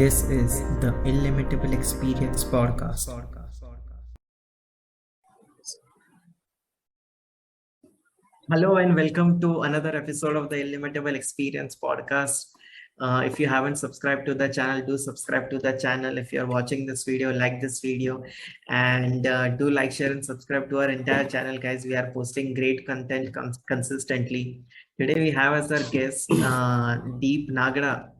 This is the Illimitable Experience podcast. Hello and welcome to another episode of the Illimitable Experience podcast. If you haven't subscribed to the channel, do subscribe to the channel. If you're watching this video, like this video, and do like, share, and subscribe to our entire channel, guys. We are posting great content consistently. Today we have as our guest Deep Nagada,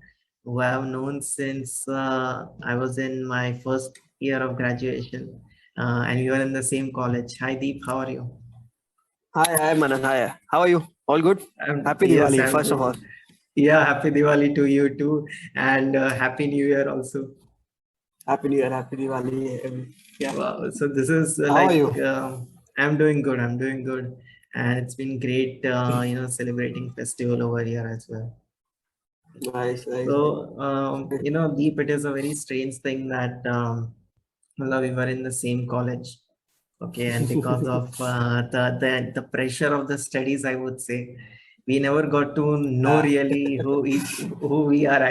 who I have known since I was in my first year of graduation, and we were in the same college. Hi, Deep. How are you? Hi, Manan. Hi. How are you? All good? Happy Yes, Diwali, I'm first of good. all. Yeah, happy Diwali to you too, and happy New Year also. Happy New Year, happy Diwali. Yeah. Wow. So this is How are you? I'm doing good. I'm doing good, and it's been great, celebrating festival over here as well. Nice. So, Deep, it is a very strange thing that we were in the same college. Okay, and because of the pressure of the studies, I would say, we never got to know Yeah. really who we are.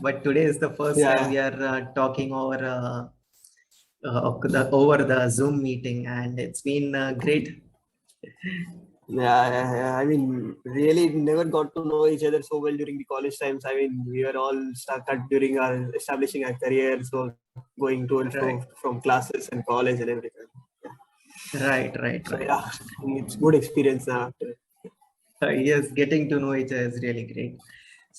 But today is the first time Yeah. we are talking over the Zoom meeting, and it's been great. Yeah. I mean, really never got to know each other so well during the college times. I mean, we were all stuck at during our establishing our career, so going to and Right, from classes and college and everything. So right. yeah, it's good experience now. Yes, getting to know each other is really great.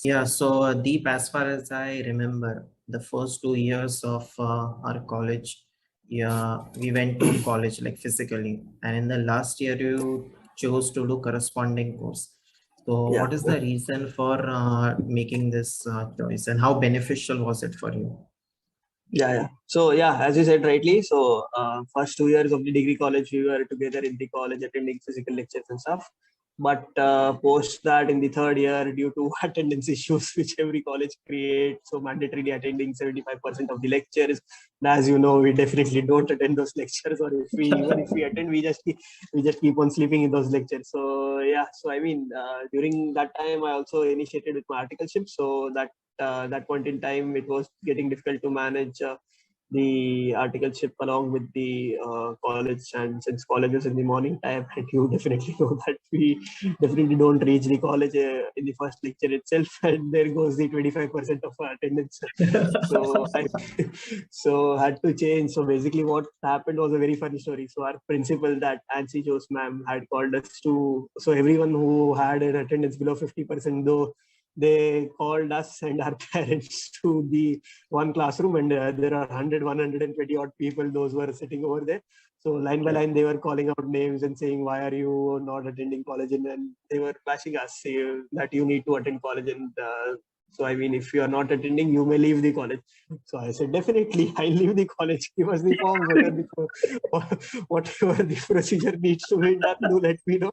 Yeah, so Deep, as far as I remember, the first 2 years of our college, yeah, we went to college like physically, and in the last year, you chose to do corresponding course. So, Yeah. what is the reason for making this choice, and how beneficial was it for you? Yeah. So yeah, as you said rightly, so first 2 years of the degree college, we were together in the college attending physical lectures and stuff. But post that in the third year, due to attendance issues which every college creates, so mandatorily attending 75% of the lectures. And as you know, we definitely don't attend those lectures, or if we even if we attend, we just keep on sleeping in those lectures. So yeah, so I mean, during that time, I also initiated with my articleship, so that point in time, it was getting difficult to manage the articleship along with the college. And since college is in the morning time, and you definitely know that we definitely don't reach the college in the first lecture itself, and there goes the 25% of our attendance. So I so had to change. So basically, what happened was a very funny story. So our principal, that Ansi Jose ma'am, had called us to. So everyone who had an attendance below 50%, though, they called us and our parents to the one classroom, and there are 120 odd people, those were sitting over there. So line by line, they were calling out names and saying, why are you not attending college? And they were flashing us, say, that you need to attend college. And so, I mean, if you are not attending, you may leave the college. So I said, definitely, I'll leave the college. Give us the forms, whatever the procedure needs to be done, do let me know.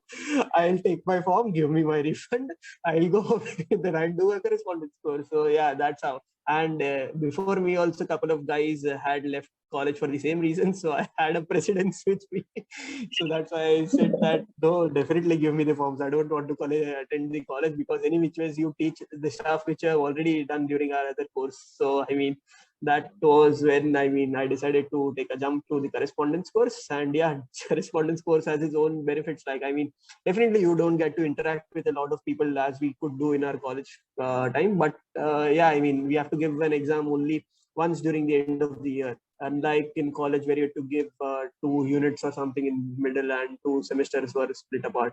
I'll take my form, give me my refund, I'll go then I'll do a correspondence course. So yeah, that's how. And before me, also a couple of guys had left college for the same reason. So I had a precedence with me. So that's why I said that no, definitely give me the forms. I don't want to attend the college, because any which ways you teach the stuff which I've already done during our other course. So I mean, that was when I decided to take a jump to the correspondence course. And yeah, correspondence course has its own benefits. Like, I mean, definitely you don't get to interact with a lot of people as we could do in our college time. But yeah, I mean, we have to give an exam only once during the end of the year. Unlike in college, where you have to give 2 units or something in middle, and 2 semesters were split apart.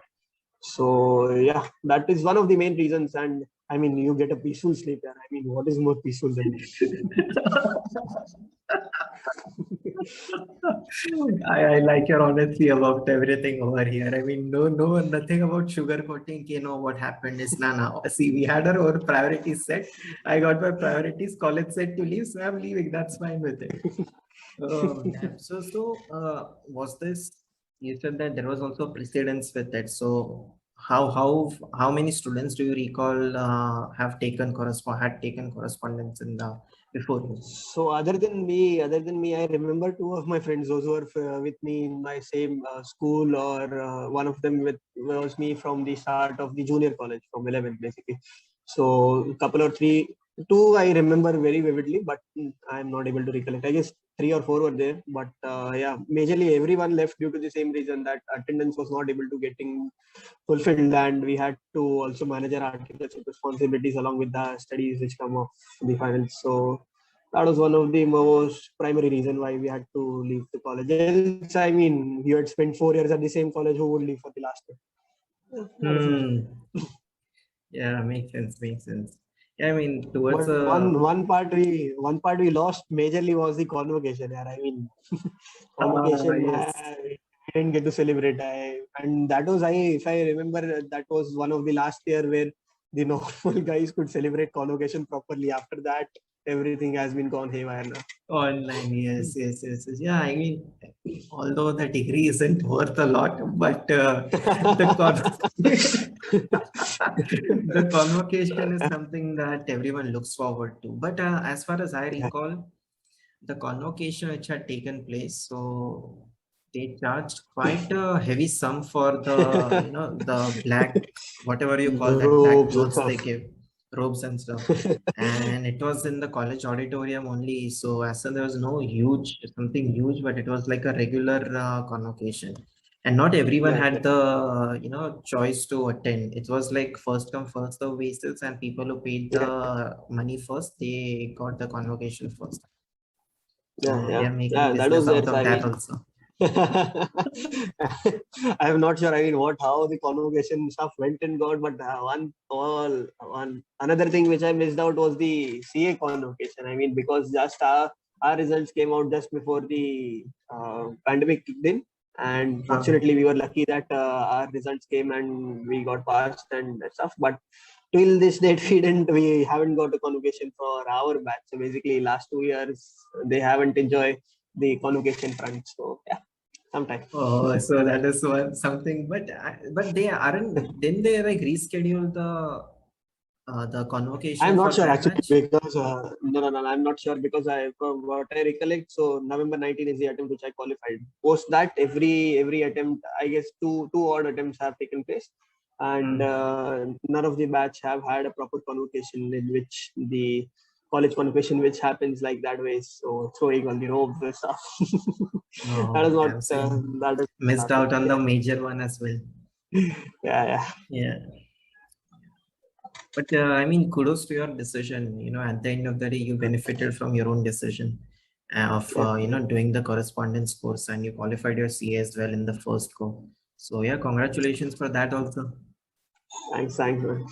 So yeah, that is one of the main reasons. And I mean, you get a peaceful sleep. And I mean, what is more peaceful than I like your honesty about everything over here. I mean, no, nothing about sugarcoating. You know what happened is, Nana. See, we had our own priorities set. I got my priorities. College set to leave, so I'm leaving. That's fine with it. Oh, damn. Was this? You said that there was also precedence with it. So, how many students do you recall have taken correspondence in the before you? So other than me, I remember two of my friends, those who were with me in my same school, or one of them was me from the start of the junior college, from 11 basically. So a couple or three Two I remember very vividly, but I'm not able to recollect. I guess three or four were there, but yeah, majorly everyone left due to the same reason that attendance was not able to getting fulfilled, and we had to also manage our articleship responsibilities along with the studies which come off the finals. So that was one of the most primary reason why we had to leave the college. Else, I mean, you had spent 4 years at the same college. Who would leave for the last year? That was it. Hmm. Yeah, makes sense. Makes sense. Yeah, I mean, towards But one part we lost majorly was the convocation. Yeah, I mean, convocation yes. we didn't get to celebrate. And that was if I remember, that was one of the last year where the normal guys could celebrate convocation properly. After that, everything has been gone haywire now. Online, yes, yes, yes, yes. Yeah, I mean, although the degree isn't worth a lot, but the the convocation is something that everyone looks forward to. But as far as I Yeah. recall, the convocation which had taken place, so they charged quite a heavy sum for the black, whatever you call that, black Ropes and clothes they stuff. give, robes and stuff. And it was in the college auditorium only. So as such, there was no huge, something huge, but it was like a regular convocation. And not everyone Yeah, had the, choice to attend. It was like first come, first serve basis, and people who paid yeah, the money first, they got the convocation first. yeah, So yeah, they're making yeah. That business was there. out So of I that mean, also. I'm not sure. I mean, how the convocation stuff went and got, but one another thing which I missed out was the CA convocation. I mean, because just our results came out just before the pandemic kicked in, and fortunately, we were lucky that our results came and we got passed and stuff. But till this date, we haven't got a convocation for our batch. So basically, last 2 years they haven't enjoyed the convocation front. So yeah, sometime. Oh, so that is one something, but they aren't. Didn't they like reschedule the I'm convocation not for sure that actually batch? because no, I'm not sure because from what I recollect, so November 19 is the attempt which I qualified. Post that, every attempt, I guess two odd attempts have taken place, and Hmm. none of the batch have had a proper convocation in which the college convocation which happens like that way. So throwing on the ropes and stuff. That Oh, is not I'm saying that is missed happened. out on the Yeah, major one as well. yeah. Yeah. But I mean, kudos to your decision. At the end of the day, you benefited from your own decision of Yeah. doing the correspondence course, and you qualified your CA as well in the first go. So yeah, congratulations for that also. Thanks, man.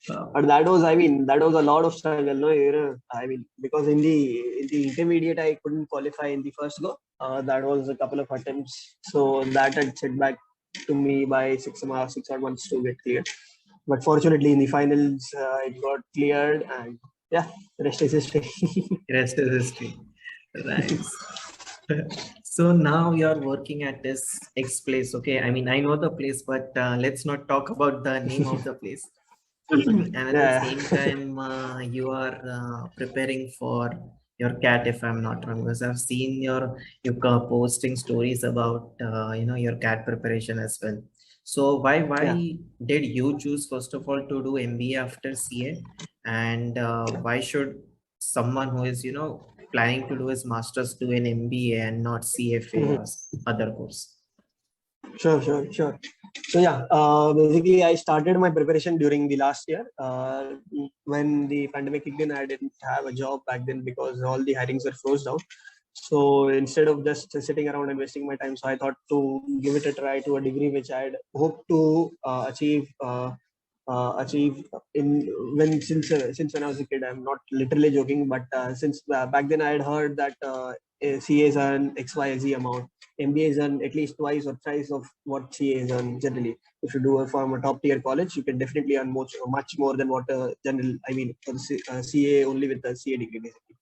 Uh, But that was, I mean, that was a lot of struggle, no? I mean, because in the intermediate, I couldn't qualify in the first go. That was a couple of attempts, so that had set back to me by 6 odd months to get cleared. But fortunately, in the finals, it got cleared, and yeah, the rest is history. Rest is history. Nice. So now you're working at this X place. Okay. I mean, I know the place, but let's not talk about the name of the place. And at the Yeah, same time, you are preparing for your cat, if I'm not wrong, because I've seen you posting stories about your cat preparation as well. So why yeah. did you choose first of all to do MBA after CA, and why should someone who is planning to do his masters do an MBA and not CFA or other course? Sure. So yeah, basically I started my preparation during the last year. When the pandemic kicked in, I didn't have a job back then because all the hirings were closed down. So instead of just sitting around and wasting my time, so I thought to give it a try to a degree which I had hoped to achieve in since when I was a kid. I'm not literally joking, but since back then I had heard that CAs earn XYZ amount, MBAs earn at least twice or thrice of what CAs earn generally. If you do it from a top tier college, you can definitely earn much more than what a general. I mean, for the CA only with the CA degree basically.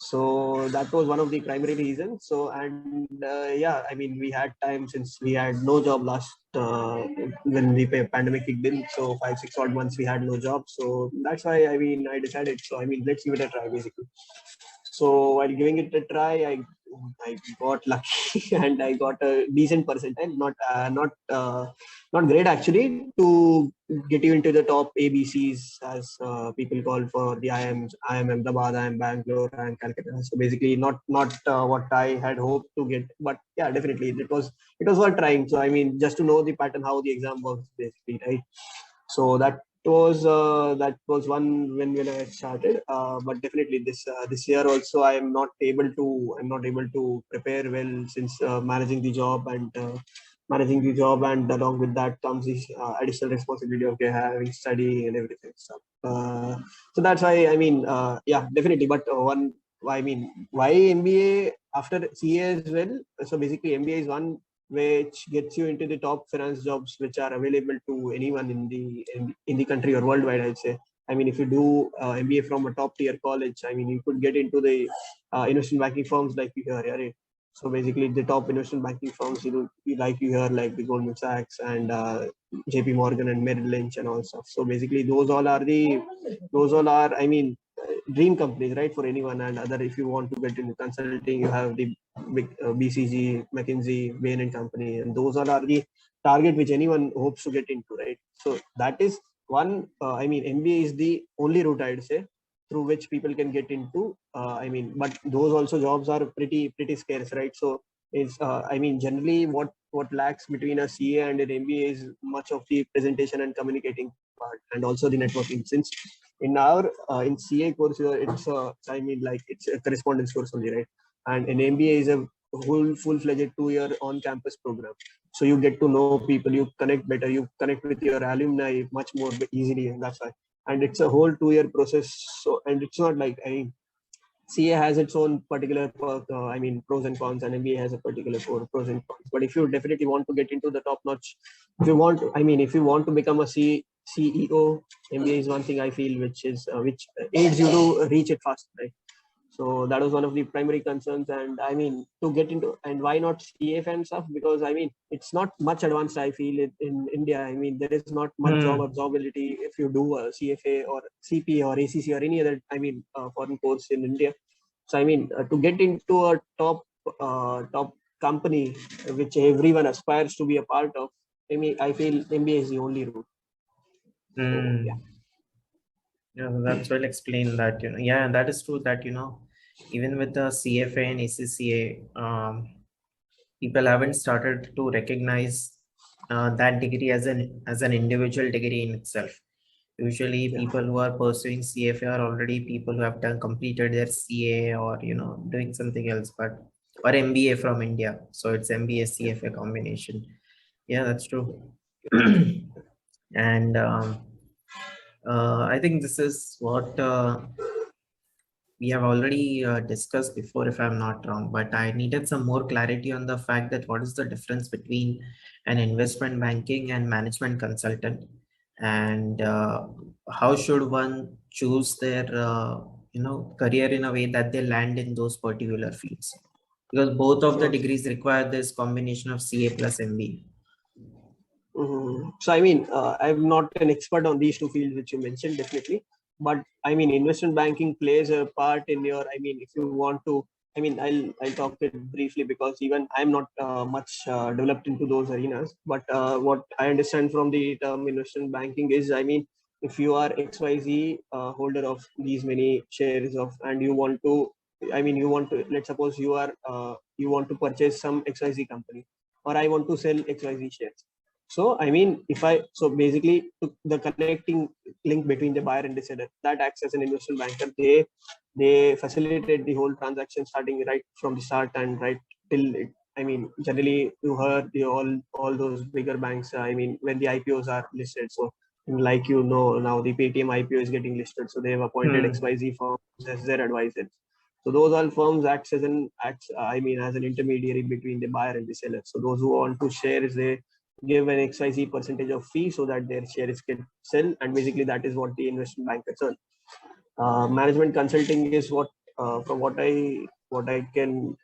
So that was one of the primary reasons. So and yeah, I mean, we had time since we had no job last when the pandemic kicked in. So 5 6 odd months we had no job. So that's why I mean I decided. So I mean, let's give it a try basically. So while giving it a try, I got lucky and I got a decent percentile, not great actually, to get you into the top ABCs, as people call for the IIM Ahmedabad, IIM Bangalore, and Calcutta. So basically, not what I had hoped to get, but yeah, definitely it was worth trying. So I mean, just to know the pattern, how the exam works, basically, right? So that was one when I started. But definitely this year also I'm not able to prepare well, since managing the job, and along with that comes this additional responsibility of having study and everything. So that's why I mean, yeah, definitely. But one I mean, why MBA after CA as well? So basically, MBA is one which gets you into the top finance jobs which are available to anyone in the country or worldwide, I'd say. I mean, if you do MBA from a top tier college, I mean, you could get into the investment banking firms like you hear, right? So basically, the top investment banking firms, like you hear, like the Goldman Sachs and JP Morgan and Merrill Lynch and all stuff. So basically, those all are, I mean, dream companies, right, for anyone. And other, if you want to get into consulting, you have the big BCG, McKinsey, Bain and Company, and those all are the target which anyone hopes to get into, right? So that is one. I mean, MBA is the only route, I'd say, through which people can get into. I mean, but those also jobs are pretty scarce, right? So it's I mean, generally what lacks between a CA and an MBA is much of the presentation and communicating part, and also the networking. Since in CA course, I mean, like, it's a correspondence course only, right? And an MBA is a full-fledged 2-year on-campus program. So you get to know people, you connect better, you connect with your alumni much more easily, and that's why. And it's a whole 2-year process. So, and it's not like, I mean, CA has its own particular, I mean, pros and cons, and MBA has a particular pros and cons. But if you definitely want to get into the top notch, if you want to become a CEO, MBA is one thing I feel which aids you to reach it fast, right? So that was one of the primary concerns. And I mean, to get into, and why not CFA and stuff? Because I mean, it's not much advanced, I feel, in India. I mean, there is not much job absorbability if you do a CFA or CP or ACC or any other, I mean, foreign course in India. So I mean, to get into a top company which everyone aspires to be a part of, I mean, I feel MBA is the only route. So, yeah. Yeah, that's well explained that, yeah, that is true that, even with the CFA and ACCA, people haven't started to recognize that degree as an individual degree in itself. Usually people who are pursuing CFA are already people who have completed their CA or, doing something else, or MBA from India. So it's MBA CFA combination. Yeah, that's true. And I think this is what we have already discussed before, if I'm not wrong, but I needed some more clarity on the fact that what is the difference between an investment banking and management consultant, and how should one choose their career in a way that they land in those particular fields, because both of the degrees require this combination of CA plus MBA. So I mean, I'm not an expert on these two fields which you mentioned, definitely. But I mean, investment banking plays a part in your, I mean, if you want to, I mean, I'll talk it briefly, because even I'm not much developed into those arenas. But what I understand from the term investment banking is, I mean, if you are XYZ holder of these many shares of, and you want to, I mean, let's suppose you want to purchase some XYZ company, or I want to sell XYZ shares. So I mean, so basically, the connecting link between the buyer and the seller, that acts as an investment banker. They facilitate the whole transaction, starting right from the start and right till it. I mean, generally you heard all those bigger banks. I mean, when the IPOs are listed. So like, now the Paytm IPO is getting listed. So they have appointed XYZ firms as their advisors. So those all firms acts as an intermediary between the buyer and the seller. So those who want to share, they give an XYZ percentage of fee so that their shares can sell, and basically that is what the investment bankers earn. Management consulting is from what I can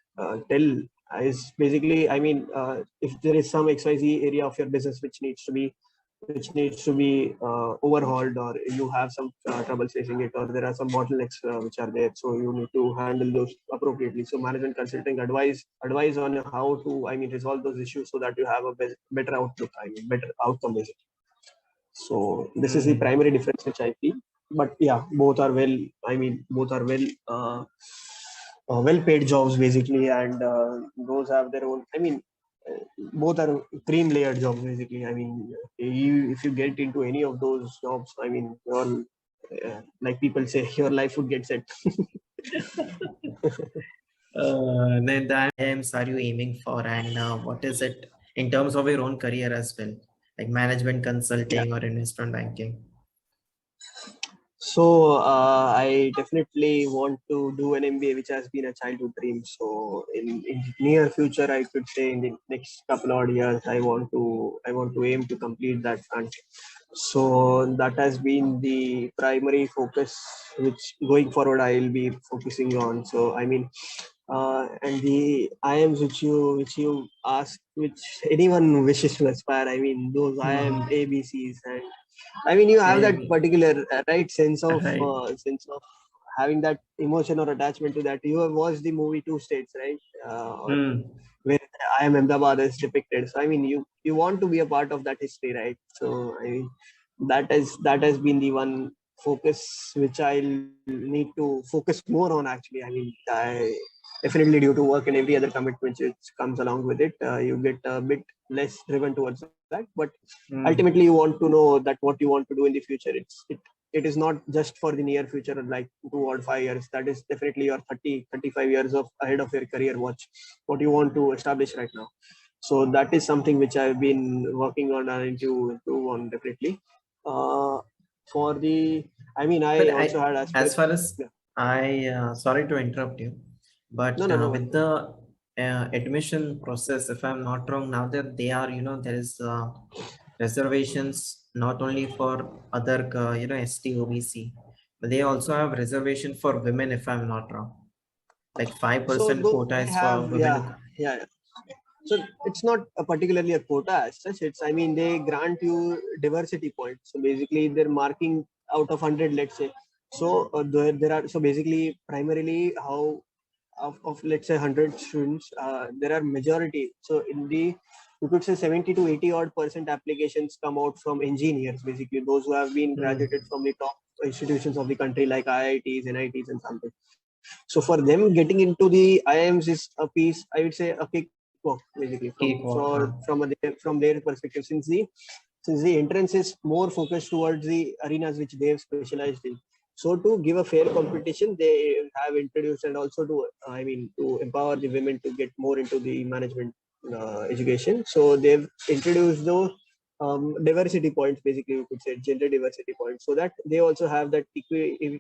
tell, is basically, I mean, if there is some XYZ area of your business which needs to be which needs to be overhauled, or you have some trouble facing it, or there are some bottlenecks which are there, so you need to handle those appropriately. So management consulting advise on how to, I mean, resolve those issues so that you have a better outlook, I mean, better outcome basically. So this is the primary difference which I feel. But yeah, both are well, I mean, both are well paid jobs basically, and those have their own, I mean, both are cream layered jobs basically. I mean, if you get into any of those jobs, I mean, like people say, your life would get set. Then the aims are you aiming for, and what is it in terms of your own career as well, like management Yeah. consulting or investment banking? So I definitely want to do an MBA, which has been a childhood dream. So in near future, I could say in the next couple of years, I want to aim to complete that front. So that has been the primary focus, which going forward I will be focusing on. So I mean, and the IIMs which you ask, which anyone wishes to aspire. I mean, those IIM ABCs, and I mean, you have that Maybe. particular right Right. sense of having that emotion or attachment to that. You have watched the movie Two States, right? Or where I am Ahmedabad is depicted. So I mean, you want to be a part of that history, right? So I mean, that has been the one focus which I'll need to focus more on. Actually, I mean, I definitely due to work and every other commitment which comes along with it, you get a bit less driven towards that. But ultimately, you want to know that what you want to do in the future. It is not just for the near future, like 2 or 5 years. That is definitely your 30-35 years of ahead of your career watch, what you want to establish right now. So that is something which I've been working on and into improve on definitely. uh, for the, I mean, I But also had as aspect. far as Yeah. I, sorry to interrupt you, No, but no, no with worries. the admission process, if I'm not wrong, now that they are, there is reservations not only for other, ST, OBC, but they also have reservation for women, if I'm not wrong. Like So 5% though quota they is for have, women. yeah. So it's not particularly a quota as such. It's, I mean, they grant you diversity points. So basically, they're marking out of 100, let's say. So there are, so basically, primarily how of let's say 100 students, there are majority. So in the, you could say 70 to 80 odd percent applications come out from engineers, basically those who have been graduated from the top institutions of the country like IITs, NITs, and something. So for them, getting into the IIMs is a piece, I would say, a cakewalk basically Cakewalk, from their perspective, since the entrance is more focused towards the arenas which they have specialized in. So to give a fair competition, they have introduced, and also to, I mean, to empower the women to get more into the management education. So they've introduced those diversity points, basically you could say gender diversity points, so that they also have that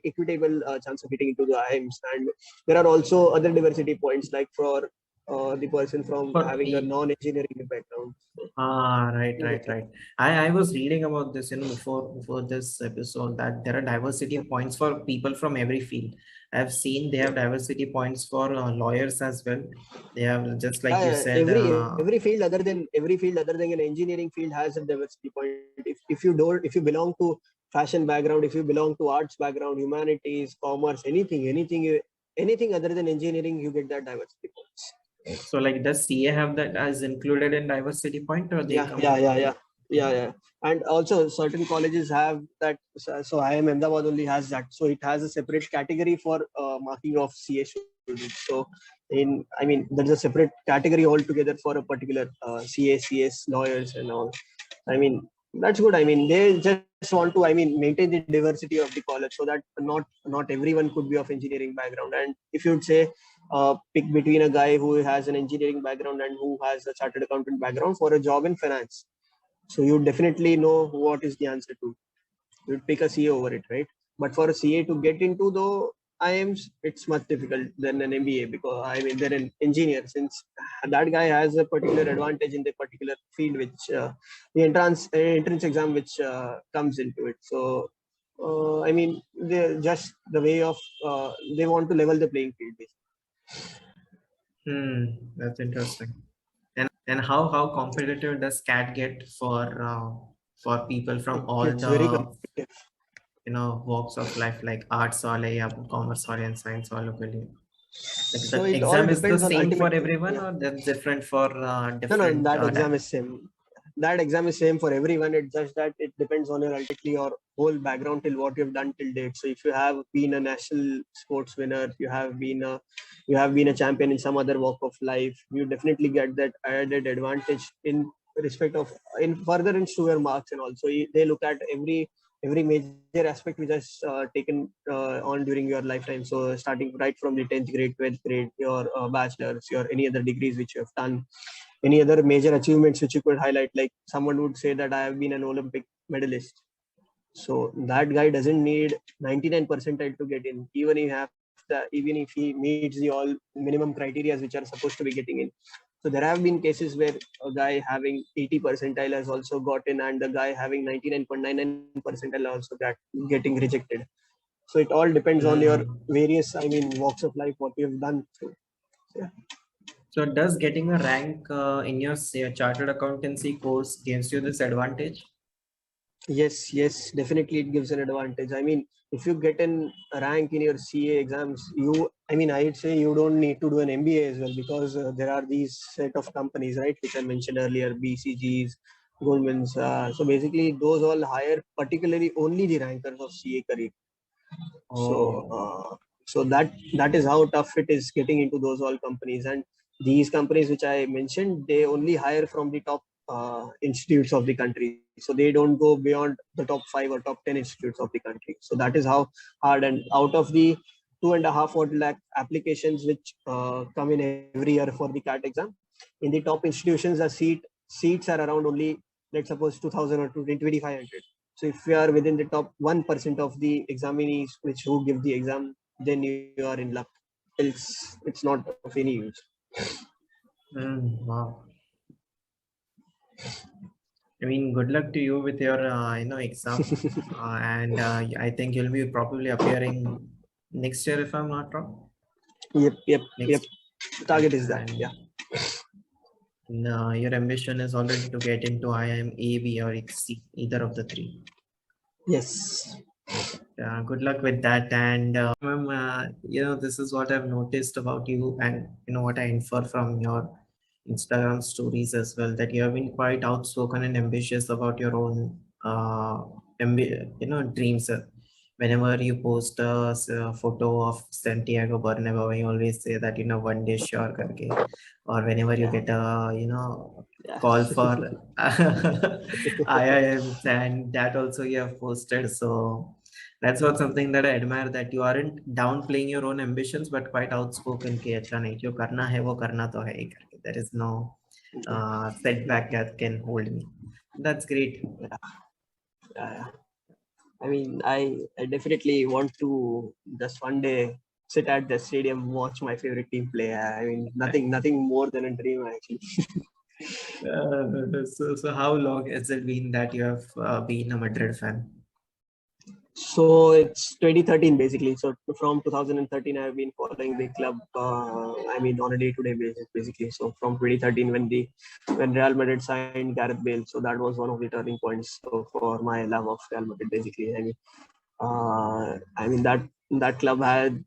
equitable chance of getting into the IIMs. And there are also other diversity points, like for the person from for having a non-engineering background. right, You right, get right. I was reading about this, before this episode, that there are diversity it. points for people from every field. I've seen they have diversity points for lawyers as well. They have, just like you Yeah, said, every field other than an engineering field has a diversity point. If you belong to fashion background, if you belong to arts background, humanities, commerce, anything other than engineering, you get that diversity points. so like, does CA have that as included in diversity point, or they Yeah, come? yeah. And also certain colleges have that. So IIM Ahmedabad only has that. So it has a separate category for marking of CA students. So I mean, there's a separate category altogether for a particular CA, CS, lawyers, and all. I mean, that's good. I mean, they just want to, I mean, maintain the diversity of the college, so that not everyone could be of engineering background. And if you'd say, pick between a guy who has an engineering background and who has a chartered accountant background for a job in finance, so you definitely know what is the answer to. You'd pick a CA over it, right? But for a CA to get into the IIMs, it's much difficult than an MBA, because I mean, they're an engineer, since that guy has a particular advantage in the particular field, which the entrance exam which comes into it. So I mean, they just the way of they want to level the playing field, basically. That's interesting. And how competitive does CAT get for for people from all It's very the competitive. walks of life, like arts वाले या commerce वाले and science वालों के लिए. Like the So it all exam is the depends on same for ultimately. everyone, Yeah. or that's different for No, no, different that exam is same. That exam is same for everyone. It's just that it depends on your ultimately your whole background till what you've done till date. So if you have been a national sports winner, you have been a champion in some other walk of life, you definitely get that added advantage in respect of in further into your marks. And also they look at every major aspect which has taken on during your lifetime. So starting right from the 10th grade, 12th grade, your bachelor's, your any other degrees which you have done, any other major achievements which you could highlight. Like someone would say that I have been an Olympic medalist, so that guy doesn't need 99 percentile to get in, even if he meets the all minimum criteria which are supposed to be getting in. So there have been cases where a guy having 80 percentile has also got in, and the guy having 99.99 percentile also got getting rejected. So it all depends on your that. various, I mean, walks of life, what you've done. So, yeah. So does getting a rank in your chartered accountancy course gives you this advantage? Yes, definitely it gives an advantage. I mean, if you get an rank in your CA exams, I'd say you don't need to do an MBA as well, because there are these set of companies, right, which I mentioned earlier, BCGs, Goldman's. So basically, those all hire particularly only the rankers of CA career. So, Oh, so that is how tough it is getting into those all companies. And these companies which I mentioned, they only hire from the top institutes of the country. So they don't go beyond the top 5 or top 10 institutes of the country. So that is how hard. And out of the 2.5 odd lakh applications which come in every year for the CAT exam, in the top institutions, the seats are around only, let's suppose, 2,000 or 2,500. So if you are within the top 1% of the examinees which who give the exam, then you are in luck. It's not of any use. wow. I mean, good luck to you with your exam, and I think you'll be probably appearing next year if I'm not wrong. Yep. Next, Target is that. and Yeah. your ambition is already to get into IIM, A, B, or XC, either of the three. Yes. Good luck with that. And this is what I've noticed about you, and what I infer from your Instagram stories as well, that you have been quite outspoken and ambitious about your own, dreams. Whenever you post a photo of Santiago Bernabeu, you always say that one day sure karke, or whenever you Yeah. get a Yeah. call for IIMs, and that also you have posted. So that's what something that I admire, that you aren't downplaying your own ambitions, but quite outspoken कि अच्छा नहीं, जो करना है वो करना तो है ही करके. There is no setback that can hold me. That's great. Yeah. I mean, I definitely want to just one day sit at the stadium, watch my favorite team play. I mean, nothing more than a dream actually. So how long has it been that you have been a Madrid fan? So it's 2013 basically. So from 2013, I've been following the club. I mean, on a day-to-day basis basically. So from 2013, when Real Madrid signed Gareth Bale, so that was one of the turning points for my love of Real Madrid basically. I mean that club had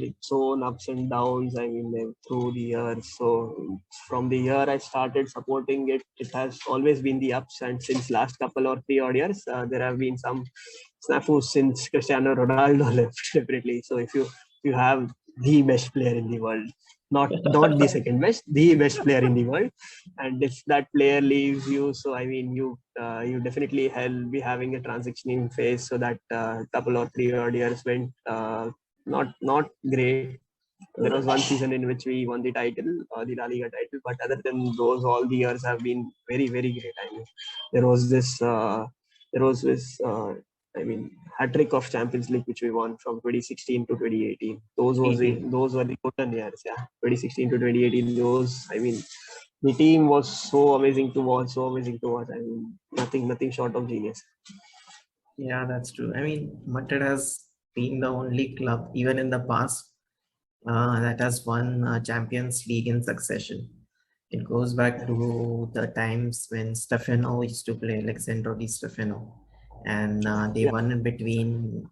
its own ups and downs. I mean, through the years. So from the year I started supporting it, it has always been the ups. And since last couple or 3 odd years, there have been some snafus since Cristiano Ronaldo left. Definitely. So if you have the best player in the world, not the second best, the best player in the world, and if that player leaves you, so I mean you definitely be having a transitioning phase. So that couple or 3 odd years went not great. There was one season in which we won the title, the La Liga title, but other than those, all the years have been very very great. I mean, there was this I mean, hat trick of Champions League which we won from 2016 to 2018. Those were the golden years. Yeah, 2016 to 2018. Those, I mean, the team was so amazing to watch. So amazing to watch. I mean, nothing short of genius. Yeah, that's true. I mean, Madrid has been the only club, even in the past, that has won Champions League in succession. It goes back to the times when Stefano used to play, Alexandro Di Stefano, and they Yeah, won in between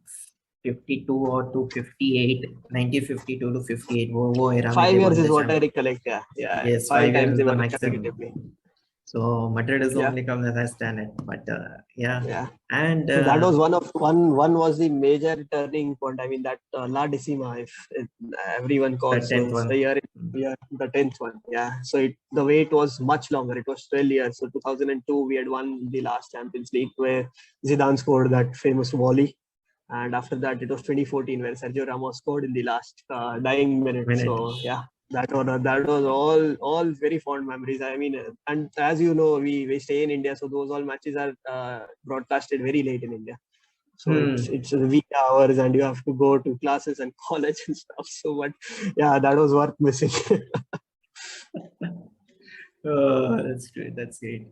52 or to 58, 1952 to 58. वो era में they 5 years won is the what I champion. recollect. Yeah, yeah. Yes, Five 5 years times is they the won maximum. consecutively. So Madrid is the Yeah, only club that has done it. But yeah, yeah. and So that was one was the major turning point. I mean that La Decima, if everyone the calls. 10th So it's the one. year, yeah, the 10th one. Yeah. So the wait was much longer. It was 12 years. So 2002 we had won the last Champions League where Zidane scored that famous volley, and after that it was 2014 where Sergio Ramos scored in the last dying minute. Minute. So yeah, that was all very fond memories. I mean, and as you know, we stay in India, so those all matches are broadcasted very late in India. So Hmm. it's week hours, and you have to go to classes and college and stuff. So, but yeah, that was worth missing. Oh, that's great. That's great.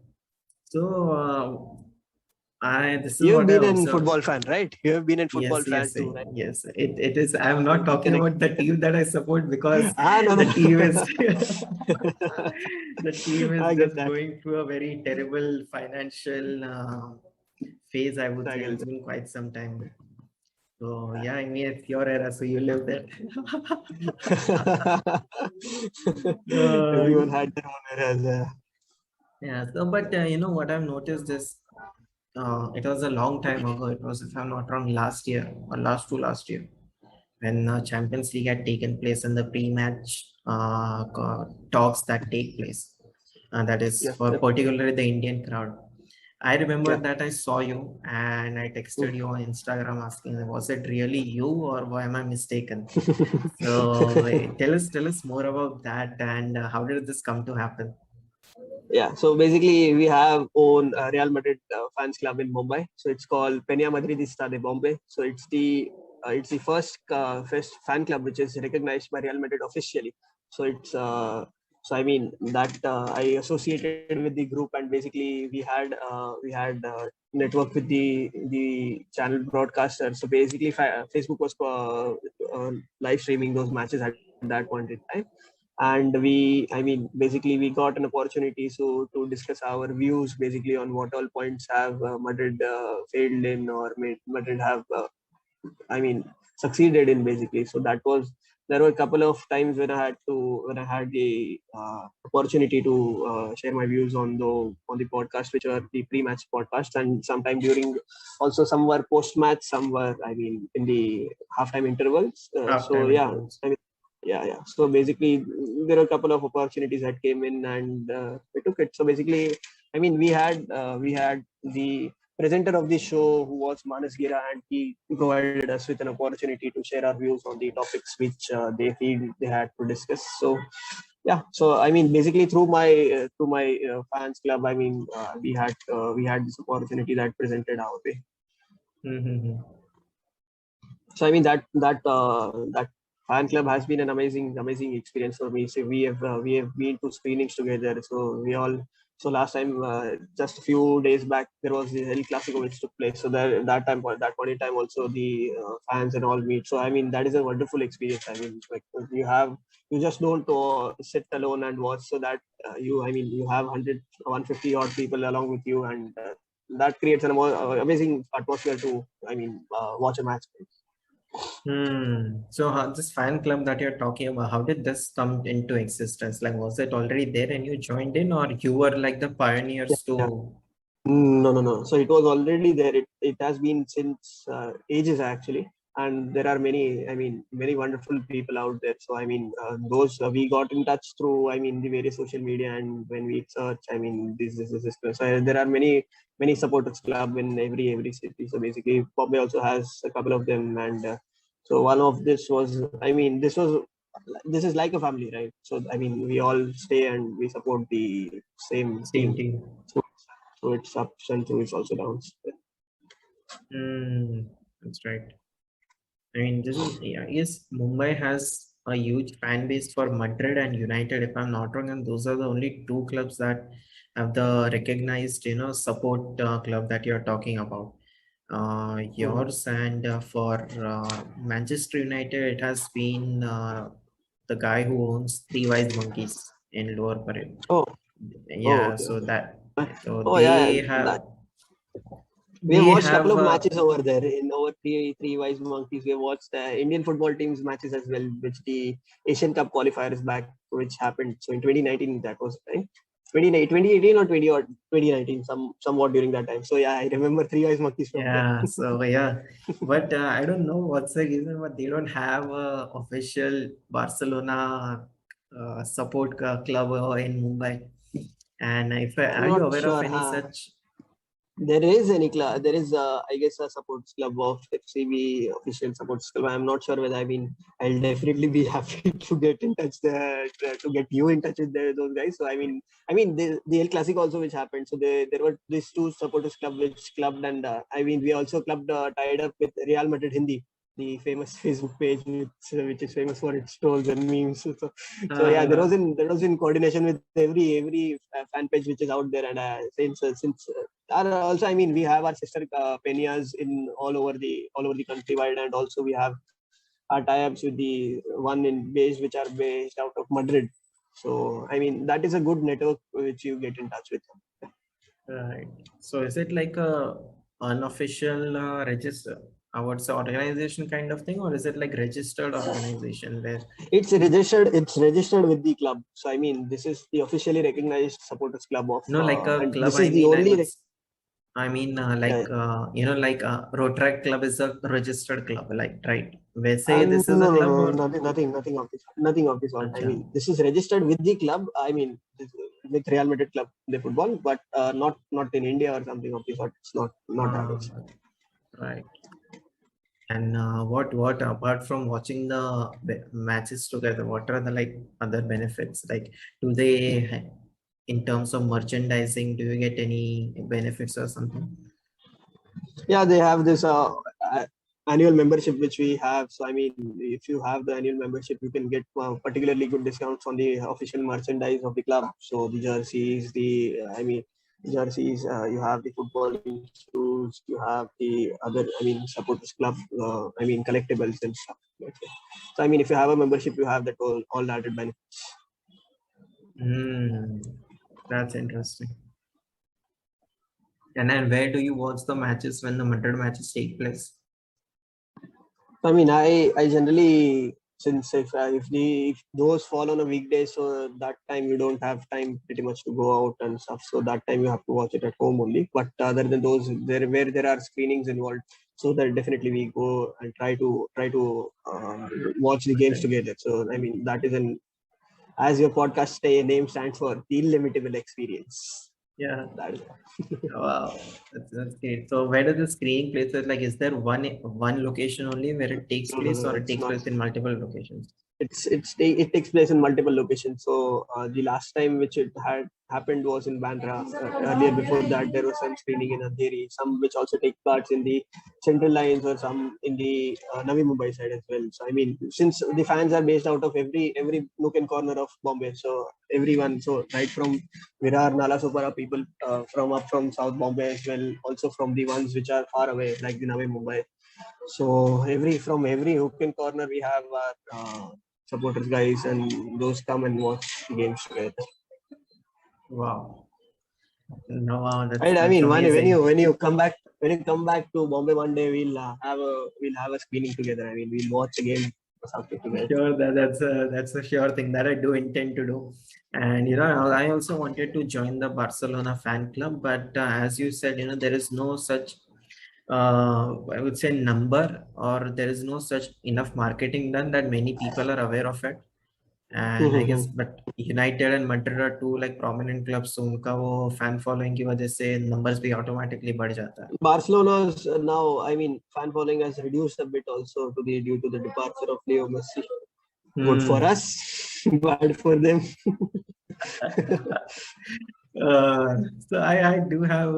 So, I this is You've what I been a observed. football fan, right? You have been a football Yes, fan yes, too, right? yes. It is. I'm So not you talking can. about the team that I support because No, no. the team is the team is I get just that. going through a very terrible financial phase. I would I say get it's that. been quite some time. So yeah, I mean it's your era, so you live there. uh, Everyone had their own eras. yeah. So, but what I've noticed is it was a long time ago. It was, if I'm not wrong, last year or last year, when Champions League had taken place and the pre-match talks that take place. That is Yep, for yep, particularly the Indian crowd. I remember yeah. that I saw you and I texted you on Instagram asking, was it really you or am I mistaken? So tell us more about that and how did this come to happen? Yeah, so basically we have own Real Madrid fans club in Mumbai. So it's called Peña Madridista de Bombay. So it's the first fan club which is recognized by Real Madrid officially. So it's so I mean that I associated with the group, and basically we had network with the channel broadcaster. So basically Facebook was live streaming those matches at that point in time, and basically we got an opportunity to discuss our views basically on what all points have Madrid failed in, or Madrid have I mean succeeded in basically. So there were a couple of times when I had the opportunity to share my views on the podcast, which were the pre-match podcast, and sometime during, also some were post-match, some were in the halftime intervals. So Half-time yeah, intervals. yeah. So basically there are a couple of opportunities that came in, and we took it. So basically, we had the presenter of the show, who was Manas Gira, and he provided us with an opportunity to share our views on the topics which they feel they had to discuss. So yeah, so basically through my fans club, we had this opportunity that presented our way. Mm-hmm. So that fan club has been an amazing experience for me. So we have been to screenings together. So we all so last time, just a few days back, there was the El Clasico which took place. So that point in time also the fans and all meet. So that is a wonderful experience. Like you just don't sit alone and watch. So that you have 150 odd people along with you, and that creates an amazing atmosphere to watch a match. So this fan club that you're talking about, how did this come into existence? Like, was it already there and you joined in, or you were like the Yeah, pioneers yeah. to? No, no, no. So it was already there. It has been since ages actually, and there are many wonderful people out there. So those we got in touch through the various social media, and when we search, this. So there are many supporters club in every city. So basically, Bombay also has a couple of them, and so one of this was this is like a family, right? So we all stay and we support the same Same team. team. So it's ups and so it's also downs. That's right. I mean, this is, yeah, yes, Mumbai has a huge fan base for Madrid and United, if I'm not wrong, and those are the only two clubs that have the recognized, support club that you're talking about. Mhm. Yours and for Manchester United, it has been the guy who owns Three Wise Monkeys. in Lower Parel. Oh, Yeah, okay, so okay. that so Oh yeah, we have they watched a couple have of matches over there in over three wise monkeys. We have watched the Indian football team's matches as well, which the Asian Cup qualifiers back, which happened. So in 2019, that was right. 2018 or 2019, somewhat during that time. So yeah, I remember three wise monkeys from there. yeah, so yeah, but I don't know what's the reason, but they don't have a official Barcelona support club in Mumbai. And if I'm are you not aware of sure, any huh? such? There is any club. There is, I guess, a supports club of FCB official supports club. I'm not sure whether. I mean, I'll definitely be happy to get in touch there, to get you in touch with those guys. So I mean, the El Clasico also which happened. So there were these two supporters club which clubbed, and I mean, we also clubbed tied up with Real Madrid Hindi, the famous Facebook page which is famous for its trolls and memes. So yeah, Uh, there was in coordination with every fan page which is out there, and since also, I mean, we have our sister Peñas in all over the country wide, and also we have our tie-ups with the one which are based out of Madrid. So I mean, that is a good network which you get in touch with. right. So is it like a unofficial register? What's the organization kind of thing, or is it like registered organization where It's registered with the club. So I mean, this is the officially recognized supporters club of, no, like a and club? this is the only. I mean, Yeah, like Rotaract Club is a registered club, like right? We say this is no, a no, club no, or nothing of this, nothing of this sort. I acha. mean, this is registered with the club. I mean, with Real Madrid club, the football, but not in India or something of this sort. It's not that. Uh, right. And what apart from watching the matches together, what are the like other benefits? Like, do they in terms of merchandising, do you get any benefits or something? Yeah, they have this annual membership which we have. So I mean, if you have the annual membership, you can get particularly good discounts on the official merchandise of the club. So the jerseys, you have the football shoes, you have the other, I mean, supporters club, I mean, collectibles and stuff. Okay. So I mean, if you have a membership, you have that all added benefits. Hmm, that's interesting. And then where do you watch the matches when the Madrid matches take place? I mean, I generally, since if those fall on a weekday, so that time you don't have time pretty much to go out and stuff. So that time you have to watch it at home only. But other than those, where there are screenings involved, so that definitely we go and try to watch the games Okay. together. So I mean, that is an, as your podcast name stands for, the illimitable experience. Yeah. That is. Wow, that's great. So where does the screening place? Like, is there one location only where it takes No, no, place, no, or it it's takes not. place in multiple locations? It takes place in multiple locations. So the last time which it had happened was in Bandra. Earlier before that, there was some screening in Andheri, some which also take parts in the Central Lines or some in the Navi Mumbai side as well. So I mean, since the fans are based out of every nook and corner of Bombay, so everyone, so right from Virar, Nalasopara, people from South Bombay as well, also from the ones which are far away like the Navi Mumbai. So from every hook and corner we have our supporters guys, and those come and watch the games together. Wow. No, wow, Right? I that's mean, amazing. when you come back to Bombay one day, we'll have a screening together. I mean, we'll watch a game or something together. Sure, that's a sure thing that I do intend to do. And I also wanted to join the Barcelona fan club, but as you said, there is no such I would say number, or there is no such enough marketing done that many people are aware of it. And I guess, but United and Madrid are two like prominent clubs, so उनका वो fan following की वजह से numbers भी automatically बढ़ जाता है. Barcelona's now, I mean, fan following has reduced a bit also due to the departure of Leo Messi. Good for Hmm. us, bad for them. So I do have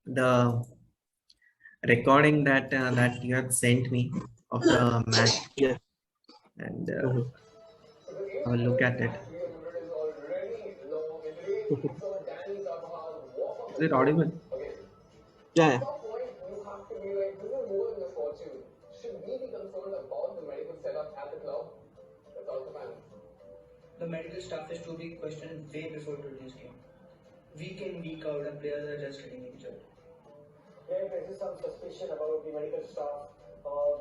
the recording that you have sent me of the match, Yeah. and Mhm. I will look at it. Is it audible? Yeah, yeah. The medical staff is too week in, week out, and players are just getting injured. There is some suspicion about the medical staff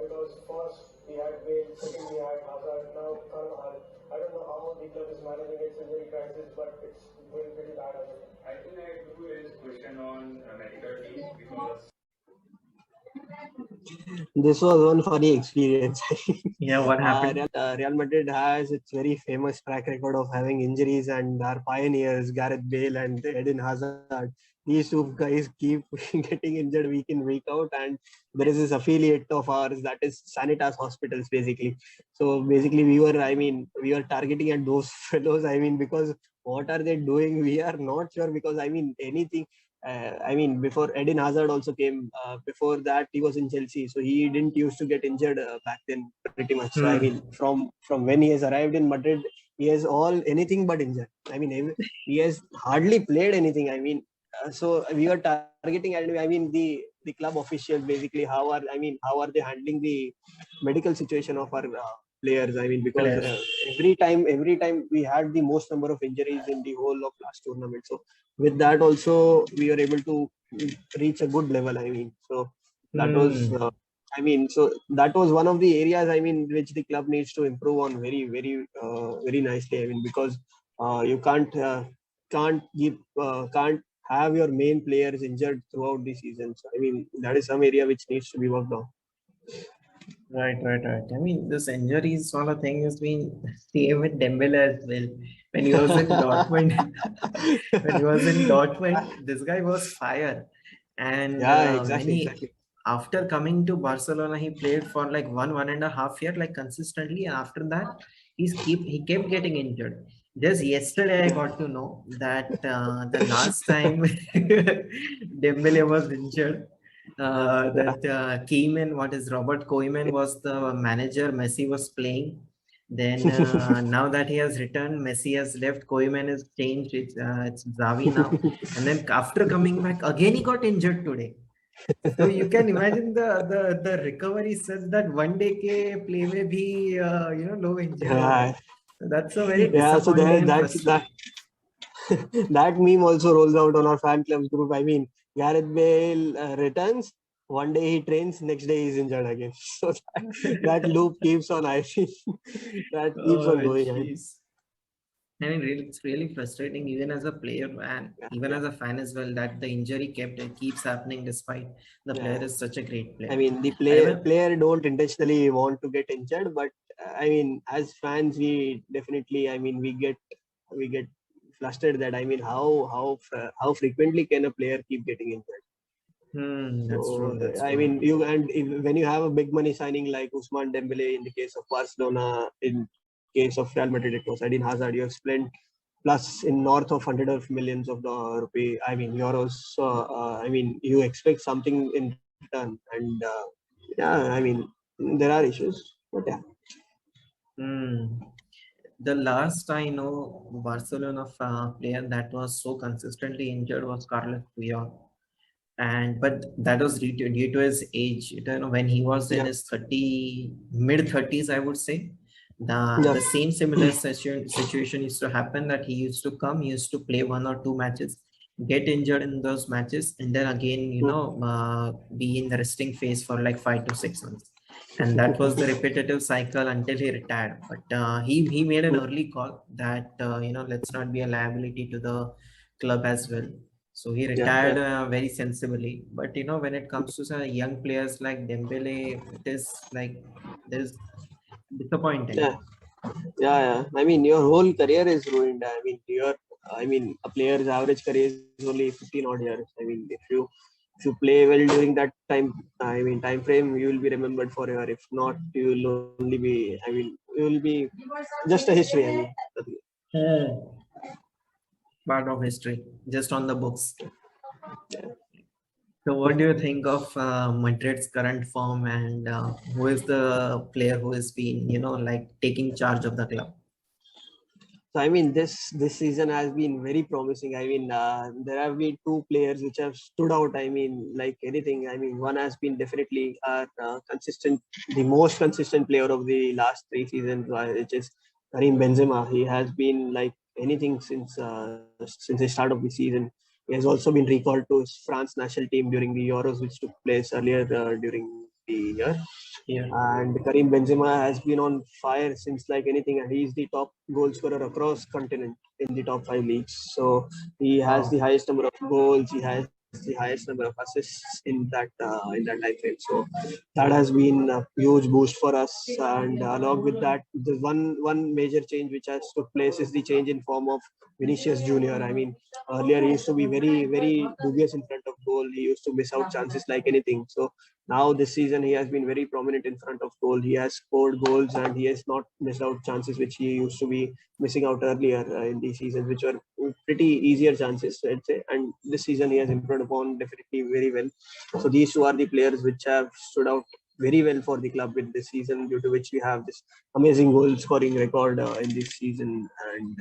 because first we had Bale, second we had Hazard, now Carvajal. I don't know how the club is managing its injury crisis, but it's going pretty bad as well. I think I do raise question on medical team because This was one funny experience. Yeah, what happened? Real Madrid has its very famous track record of having injuries, and our pioneers, Gareth Bale and Eden Hazard, these two guys keep getting injured week in, week out. And there is this affiliate of ours that is Sanitas Hospitals, basically. So basically, we were targeting at those fellows. Because what are they doing? We are not sure, because anything. Before Eden Hazard also came, before that he was in Chelsea, so he didn't used to get injured back then pretty much. So from when he has arrived in Madrid, he has anything but injured. He has hardly played anything. So we were targeting at the club officials, basically how are they handling the medical situation of our players. Because every time we had the most number of injuries in the whole of last tournament. So with that also we were able to reach a good level. So that was so that was one of the areas which the club needs to improve on very very very nicely. Because you can't have your main players injured throughout the season. So that is some area which needs to be worked on. Right. This injury sort of thing has been same with Dembele as well. When he was in Dortmund, this guy was fire. And exactly. After coming to Barcelona, he played for like 1.5 year, like consistently. After that, he kept getting injured. Just yesterday, I got to know that the last time Dembele was injured, Robert Koeman was the manager. Messi was playing. Then now that he has returned, Messi has left. Koeman is changed. It's Xavi now. And then after coming back again, he got injured today. So you can imagine the recovery such that one day ke play में भी low injury. That's a very disappointing. That meme also rolls out on our fan clubs group. Gareth Bale returns. One day he trains, next day he's injured again. So that loop keeps on. That keeps on going. It's really frustrating, even as a player and even as a fan as well, that the injury keeps happening despite the player is such a great player. The player don't intentionally want to get injured, but as fans, we definitely, we get flustered that how frequently can a player keep getting injured? That's true. When you have a big money signing like Ousmane Dembele in the case of Barcelona, in case of Real Madrid, it was Eden Hazard. You have spent plus in north of hundreds of millions of euros. So you expect something in return, and there are issues, but yeah. The last I know Barcelona player that was so consistently injured was Carlos Puyol. But that was due to his age. When he was in his mid-30s, I would say, the same similar situation used to happen, that he used to play 1 or 2 matches, get injured in those matches, and then again, be in the resting phase for like 5 to 6 months. And that was the repetitive cycle until he retired. But he made an early call that, let's not be a liability to the club as well. So he retired very sensibly. But when it comes to some young players like Dembele, it is like there's disappointing. Yeah. Your whole career is ruined. A player's average career is only 15 odd years. If you play well during that time frame, you will be remembered forever. If not, you will only be. You will be just a history. Part of history, just on the books. So what do you think of Madrid's current form, and who is the player who has been, taking charge of the club? So this season has been very promising. There have been 2 players which have stood out. Like anything. One has been definitely the most consistent player of the last 3 seasons, which is Karim Benzema. He has been like anything since the start of the season. He has also been recalled to his France national team during the Euros, which took place earlier during the year. Yeah. And Karim Benzema has been on fire since like anything, and he is the top goal scorer across continent in the top 5 leagues. So he has Wow. the highest number of goals. He has the highest number of assists in that time frame. So that has been a huge boost for us. And along with that, the one major change which has took place is the change in form of Vinicius Junior. I mean, earlier he used to be very dubious in front of goal. He used to miss out chances like anything. So now this season he has been very prominent in front of goal. He has scored goals and he has not missed out chances which he used to be missing out earlier in the season, which were pretty easier chances, I'd say. And this season he has improved upon definitely very well. So these two are the players which have stood out very well for the club in this season, due to which we have this amazing goal scoring record in this season. And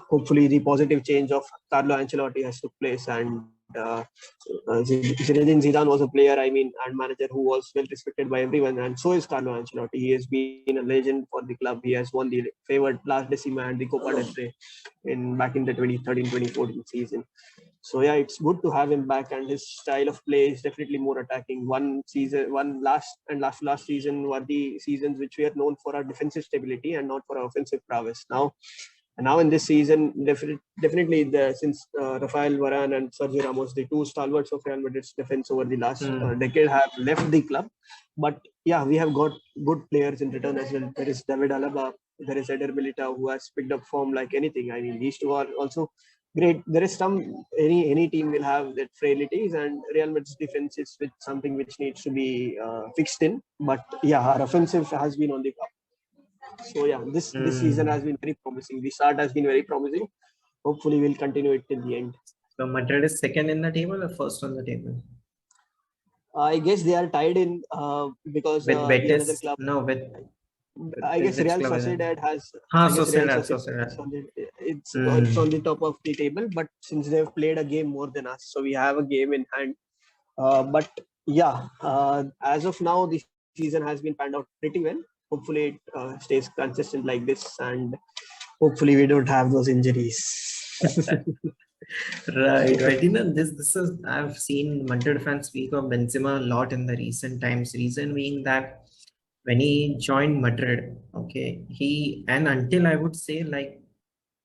hopefully the positive change of Carlo Ancelotti has took place. And Zinedine Zidane was a player, I mean, and manager who was well respected by everyone, and so is Carlo Ancelotti. He has been a legend for the club. He has won the favored La Decima and the Copa del Rey back in the 2013-2014 season. So yeah, it's good to have him back, and his style of play is definitely more attacking. One last season were the seasons which we are known for our defensive stability and not for our offensive prowess. Now in this season, definitely since Rafael Varane and Sergio Ramos, the two stalwarts of Real Madrid's defense over the last decade, have left the club. But yeah, we have got good players in return as well. There is David Alaba, there is Eder Militao, who has picked up form like anything. I mean, these two are also great. There is any team will have that frailties, and Real Madrid's defense is something which needs to be fixed in. But yeah, our offensive has been on the top. So yeah, this season has been very promising. The start has been very promising. Hopefully, we'll continue it till the end. So Madrid is second in the table or first on the table? I guess they are tied in because With the another Betis? club. No, with I guess which Real club is it? Sociedad has. Sociedad. It's on the top of the table, but since they've played a game more than us, so we have a game in hand. But yeah, as of now, the season has been panned out pretty well. Hopefully, it stays consistent like this, and hopefully, we don't have those injuries. Right. You know, this is, I've seen Madrid fans speak of Benzema a lot in the recent times. Reason being that when he joined Madrid, okay, and until I would say like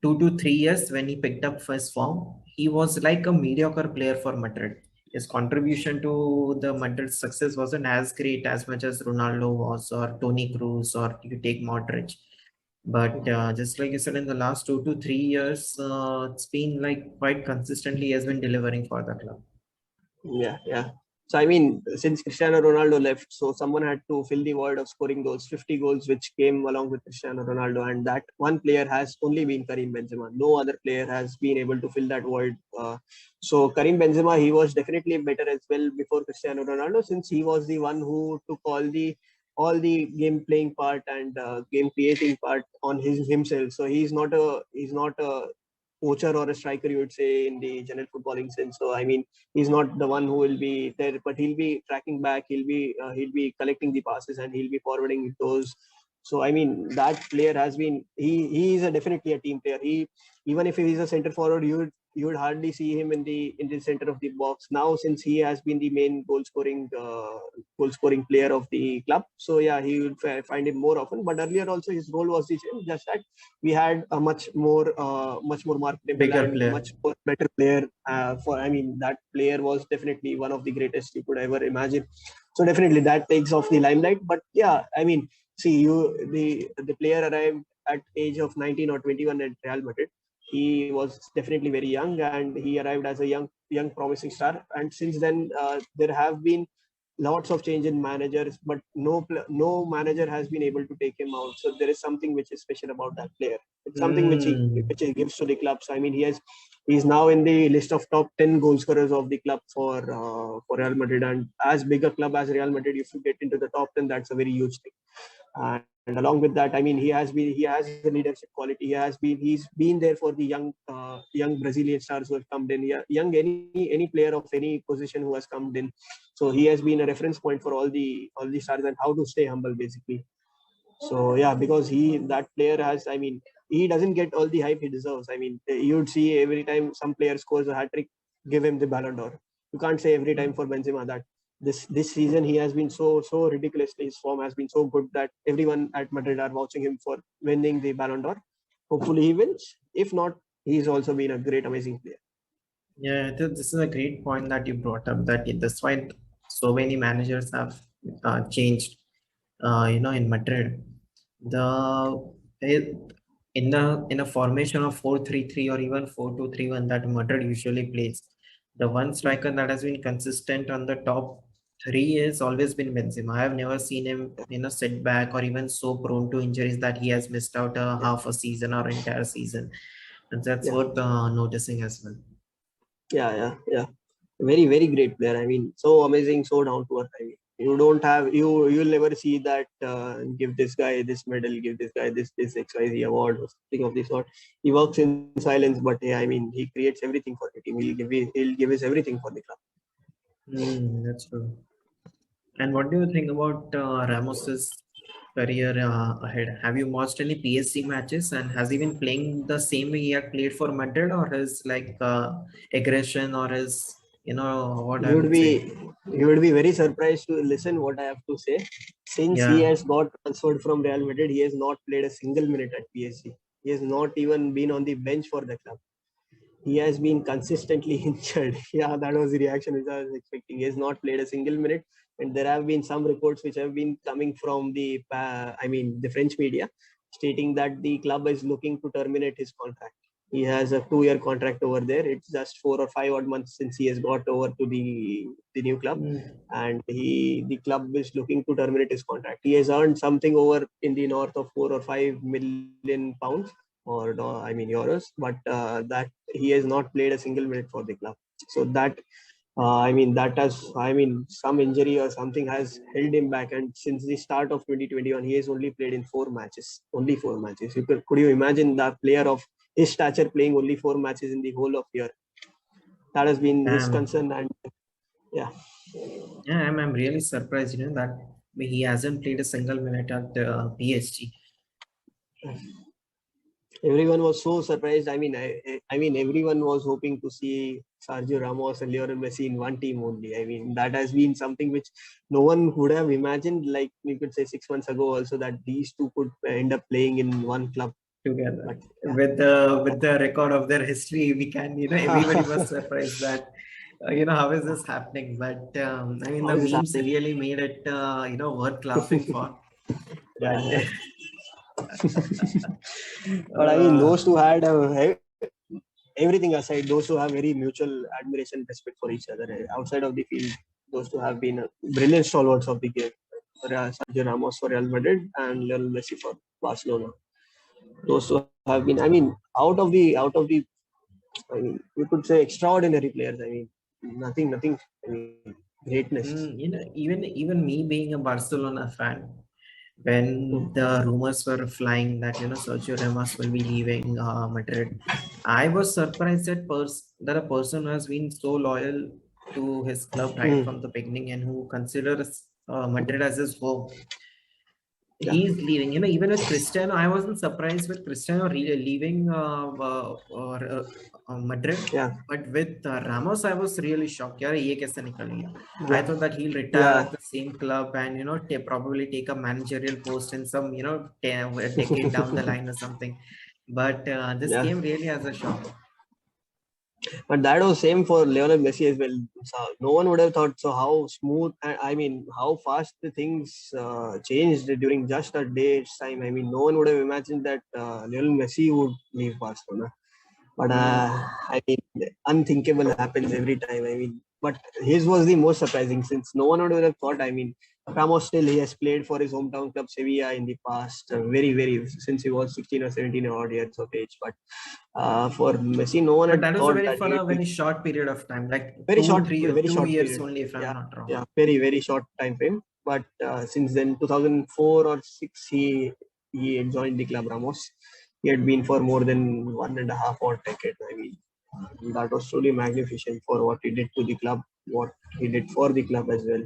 2 to 3 years when he picked up first form, he was like a mediocre player for Madrid. His contribution to the Madrid success wasn't as great as much as Ronaldo was, or Toni Kroos, or you take Modric. But just like you said, in the last 2 to 3 years, it's been like quite consistently he has been delivering for the club. Yeah. So I mean, since Cristiano Ronaldo left, so someone had to fill the void of scoring those 50 goals which came along with Cristiano Ronaldo, and that one player has only been Karim Benzema. No other player has been able to fill that void. So Karim Benzema, he was definitely better as well before Cristiano Ronaldo, since he was the one who took all the game playing part and game creating part on himself. So he's not a poacher or a striker, you would say, in the general footballing sense. So I mean, he's not the one who will be there, but he'll be tracking back. He'll be collecting the passes, and he'll be forwarding those. So I mean, that player has been he is definitely a team player. Even if he's a center forward, you would hardly see him in the center of the box. Now, since he has been the main goal scoring player of the club, so yeah, he will find him more often. But earlier also his role was the same, just that we had a much more marketable Bigger and player. much more better player. I mean, that player was definitely one of the greatest you could ever imagine. So definitely that takes off the limelight. But yeah, I mean, see, the player arrived at age of 19 or 21 at Real Madrid. He was definitely very young, and he arrived as a young promising star. And since then, there have been lots of change in managers, but no manager has been able to take him out. So there is something which is special about that player. It's something which he gives to the club. So I mean, he's now in the list of top 10 goal scorers of the club for Real Madrid. And as big a club as Real Madrid, if you get into the top 10, that's a very huge thing. And along with that, I mean, he has the leadership quality. He's been there for the young Brazilian stars who have come in. Young any player of any position who has come in. So he has been a reference point for all the stars and how to stay humble, basically. So yeah, because that player has, I mean, he doesn't get all the hype he deserves. I mean, you'd see every time some player scores a hat trick, give him the Ballon d'Or. You can't say every time for Benzema that this season he has been so ridiculously, his form has been so good that everyone at Madrid are vouching him for winning the Ballon d'Or. Hopefully he wins. If not, he's also been a great, amazing player. Yeah, this is a great point that you brought up. That despite so many managers have changed, in Madrid, in a formation of 4-3-3 or even 4-2-3-1 that Madrid usually plays, the one striker that has been consistent on the top three has always been Benzema. I have never seen him, sit back or even so prone to injuries that he has missed out a half a season or entire season, and that's worth noticing as well. Yeah. Very, very great player. I mean, so amazing, so down to earth. I mean, you'll never see that give this guy this medal, give this guy this XYZ award or something of this sort. He works in silence, but yeah, I mean, he creates everything for the team. He'll give his everything for the club. That's true. And what do you think about Ramos's career ahead? Have you watched any PSG matches, and has he been playing the same way he had played for Madrid, or his aggression, or his what I would say? You would be very surprised to listen what I have to say. Since he has got transferred from Real Madrid, he has not played a single minute at PSG. He has not even been on the bench for the club. He has been consistently injured. Yeah, that was the reaction which I was expecting. He has not played a single minute, and there have been some reports which have been coming from the French media, stating that the club is looking to terminate his contract. He has a 2-year contract over there. It's just 4 or 5 odd months since he has got over to the new club, and the club is looking to terminate his contract. He has earned something over in the north of 4 or 5 million pounds or euros, but that he has not played a single minute for the club. So that some injury or something has held him back, and since the start of 2021 he has only played in 4 matches. Only 4 matches. Could you imagine the player of his stature playing only 4 matches in the whole of year? That has been his concern. And I'm really surprised, that he hasn't played a single minute at PSG. Everyone was so surprised. I mean, everyone was hoping to see Sergio Ramos and Lionel Messi in one team only. I mean, that has been something which no one would have imagined. Like you could say 6 months ago, also that these two could end up playing in one club together. But, with the record of their history, we can, everybody was surprised that, how is this happening? But the memes really made it, worth laughing for. But I mean, those two had everything aside, those two have very mutual admiration and respect for each other. Outside of the field, those two have been brilliant stalwarts of the game. Sergio Ramos for Real Madrid and Lionel Messi for Barcelona. Those two have been, out of the, you could say extraordinary players. I mean, nothing. I mean, greatness. Even me being a Barcelona fan, when the rumors were flying that Sergio Ramos will be leaving Madrid, I was surprised that a person who has been so loyal to his club right from the beginning and who considers Madrid as his home, he's leaving. Even with Cristiano, I wasn't surprised with Cristiano leaving Madrid. But with Ramos, I was really shocked. I thought that he'll retire at the same club and probably take a managerial post in some decade down the line or something. But this came really as a shock. But that was same for Lionel Messi as well. So no one would have thought so how smooth, how fast the things changed during just a day's time. I mean, no one would have imagined that Lionel Messi would leave Barcelona. But unthinkable happens every time. But his was the most surprising, since no one would have thought. Ramos still, he has played for his hometown club Sevilla in the past, since he was 16 or 17 odd years of age. But for Messi, no one had that thought was for a very short period of time, like very 2 short years period. only, if I'm not wrong. Yeah, very, very short time frame. But since then, 2004 or 6, he joined the club. Ramos, he had been for more than 1.5 odd decade. That was truly magnificent for what he did to the club, what he did for the club as well.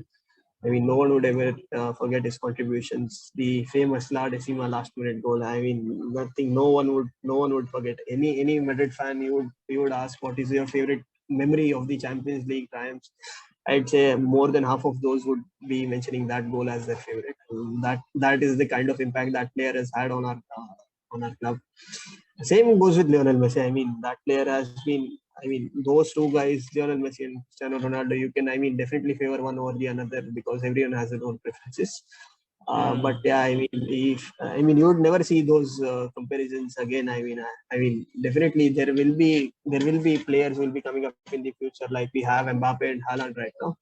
I mean, no one would ever forget his contributions. The famous La Decima last minute goal. I mean, nothing. No one would forget. Any Madrid fan, you would ask, what is your favorite memory of the Champions League triumphs? I'd say more than half of those would be mentioning that goal as their favorite. That is the kind of impact that player has had on our club. Same goes with Lionel Messi. I mean, that player has been. I mean, those two guys, Lionel Messi and Cristiano Ronaldo, you can, I mean, definitely favor one over the another because everyone has their own preferences. But yeah, I mean, you would never see those comparisons again. I mean, definitely there will be players who will be coming up in the future, like we have Mbappe and Haaland right now.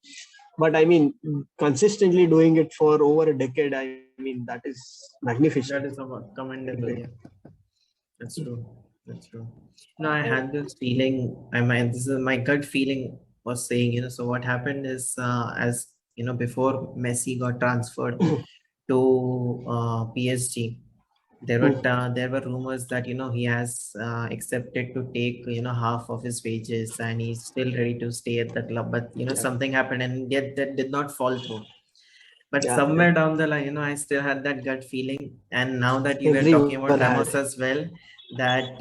But I mean, consistently doing it for over a decade, I mean, that is magnificent. That is commendable. Yeah, that's true. That's true. No, I had this feeling. I mean, this is my gut feeling was saying. So what happened is, as before Messi got transferred to PSG, there were rumors that he has accepted to take half of his wages, and he's still ready to stay at the club. But something happened, and yet that did not fall through. But somewhere down the line, I still had that gut feeling. And now that you were talking about Ramos as well, that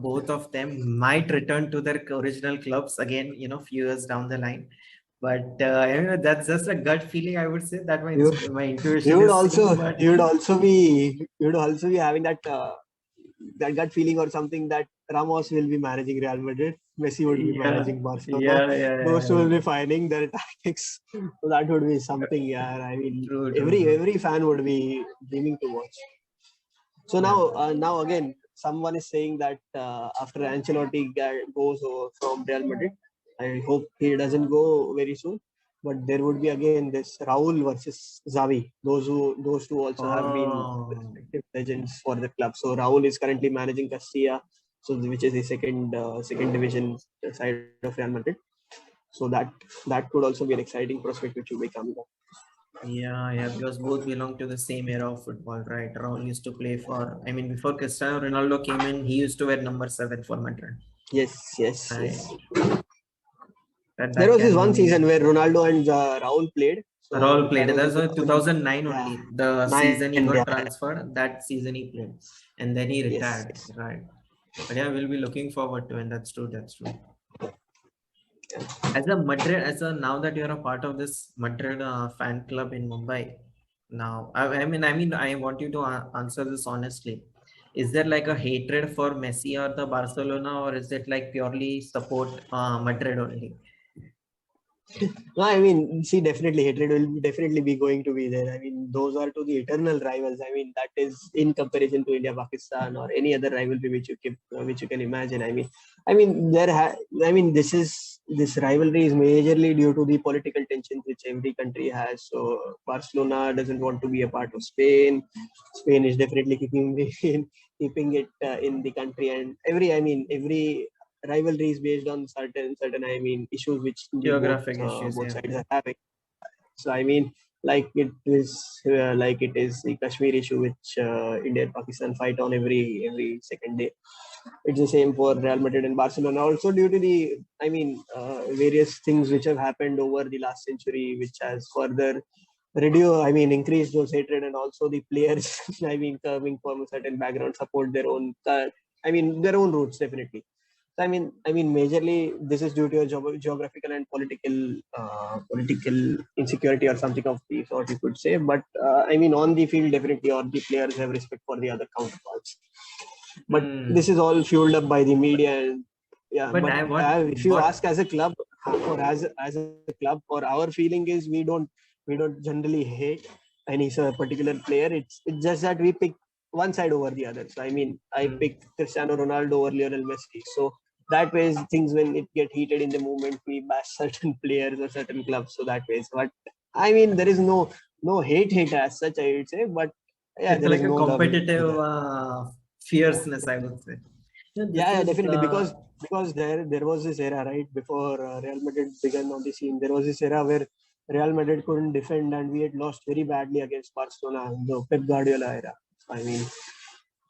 both of them might return to their original clubs again, few years down the line. But that's just a gut feeling, I would say. That my intuition. You would also be having that that gut feeling or something that Ramos will be managing Real Madrid, Messi would be managing Barcelona. Those two will be finding their tactics. So that would be something. Yeah, I mean, every fan would be dreaming to watch. So now again, someone is saying that after Ancelotti goes from Real Madrid, I hope he doesn't go very soon. But there would be again this Raul versus Xavi. Those two also have been respective legends for the club. So Raul is currently managing Castilla, which is the second division side of Real Madrid. So that could also be an exciting prospect which will be coming up. Yeah, because both belong to the same era of football, right? Raul used to play for, before Cristiano Ronaldo came in, he used to wear number 7 for Madrid. Yes. That there was this one season where Ronaldo and Raul played. So Raul played. That was 2009 only. The season he got transferred, that season he played. And then he retired, right? But yeah, we'll be looking forward to it. And that's true. Now that you're a part of this Madrid fan club in Mumbai, now, I want you to answer this honestly. Is there like a hatred for Messi or the Barcelona, or is it like purely support Madrid only? No, I mean, see, definitely hatred will definitely be going to be there. I mean, those are to the eternal rivals. I mean, that is in comparison to India, Pakistan, or any other rivalry which you can imagine. This rivalry is majorly due to the political tensions which every country has. So Barcelona doesn't want to be a part of Spain. Spain is definitely keeping it in the country, and every rivalry is based on certain issues which geographic issues both sides are having. So like it is the Kashmir issue which India and Pakistan fight on every second day. It's the same for Real Madrid and Barcelona, also due to the various things which have happened over the last century, which has further increased those hatred, and also the players coming from a certain background support their own roots definitely. Majorly this is due to a geographical and political insecurity or something of the sort, you could say. But on the field, definitely, all the players have respect for the other counterparts. But this is all fueled up by the media. And if you ask as a club or as a club, or our feeling is we don't generally hate any particular player. It's just that we pick one side over the other. So I pick Cristiano Ronaldo over Lionel Messi. So that way, things when it get heated in the movement, we bash certain players or certain clubs. So that way, but there is no hate as such, I would say. But yeah, it's like a competitive fierceness, I would say. Definitely, because there was this era right before Real Madrid began on the scene. There was this era where Real Madrid couldn't defend, and we had lost very badly against Barcelona in the Pep Guardiola era.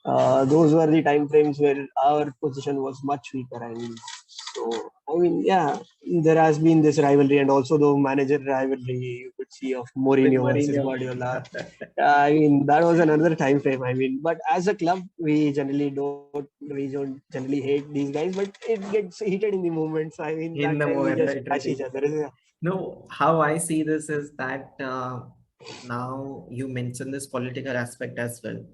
Those were the time frames where our position was much weaker. There has been this rivalry, and also the manager rivalry, you could controversy of Mourinho versus Guardiola. I mean, that was another time frame. I mean, but as a club, we don't generally hate these guys, but it gets heated in the moments. I mean, In that the time we moment, just right, bash right. each other. No, how I see this is that now you mentioned this political aspect as well.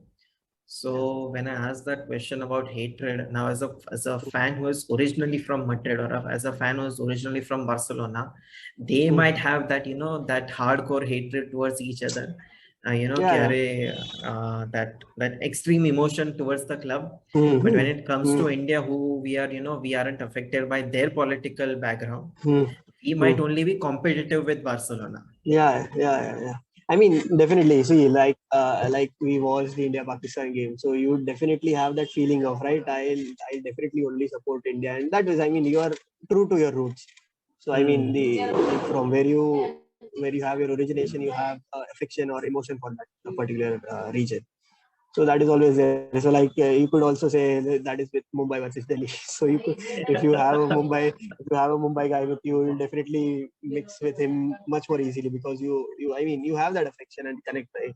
So when I asked that question about hatred, now as a fan who is originally from Madrid, or as a fan who is originally from Barcelona, they might have that, that hardcore hatred towards each other. Yeah, That extreme emotion towards the club. yeah. But when it comes to India, who we are, we aren't affected by their political background. We might only be competitive with Barcelona. Yeah. I mean, definitely. See, like we watched the India-Pakistan game, so you definitely have that feeling of right. I'll definitely only support India, and that is, I mean, you are true to your roots. So I mean, from where you have your origination, you have affection or emotion for that particular region. So that is always there. So like you could also say that is with Mumbai versus Delhi. So if you have a Mumbai guy with you, you'll definitely mix with him much more easily because I mean you have that affection and connect, right?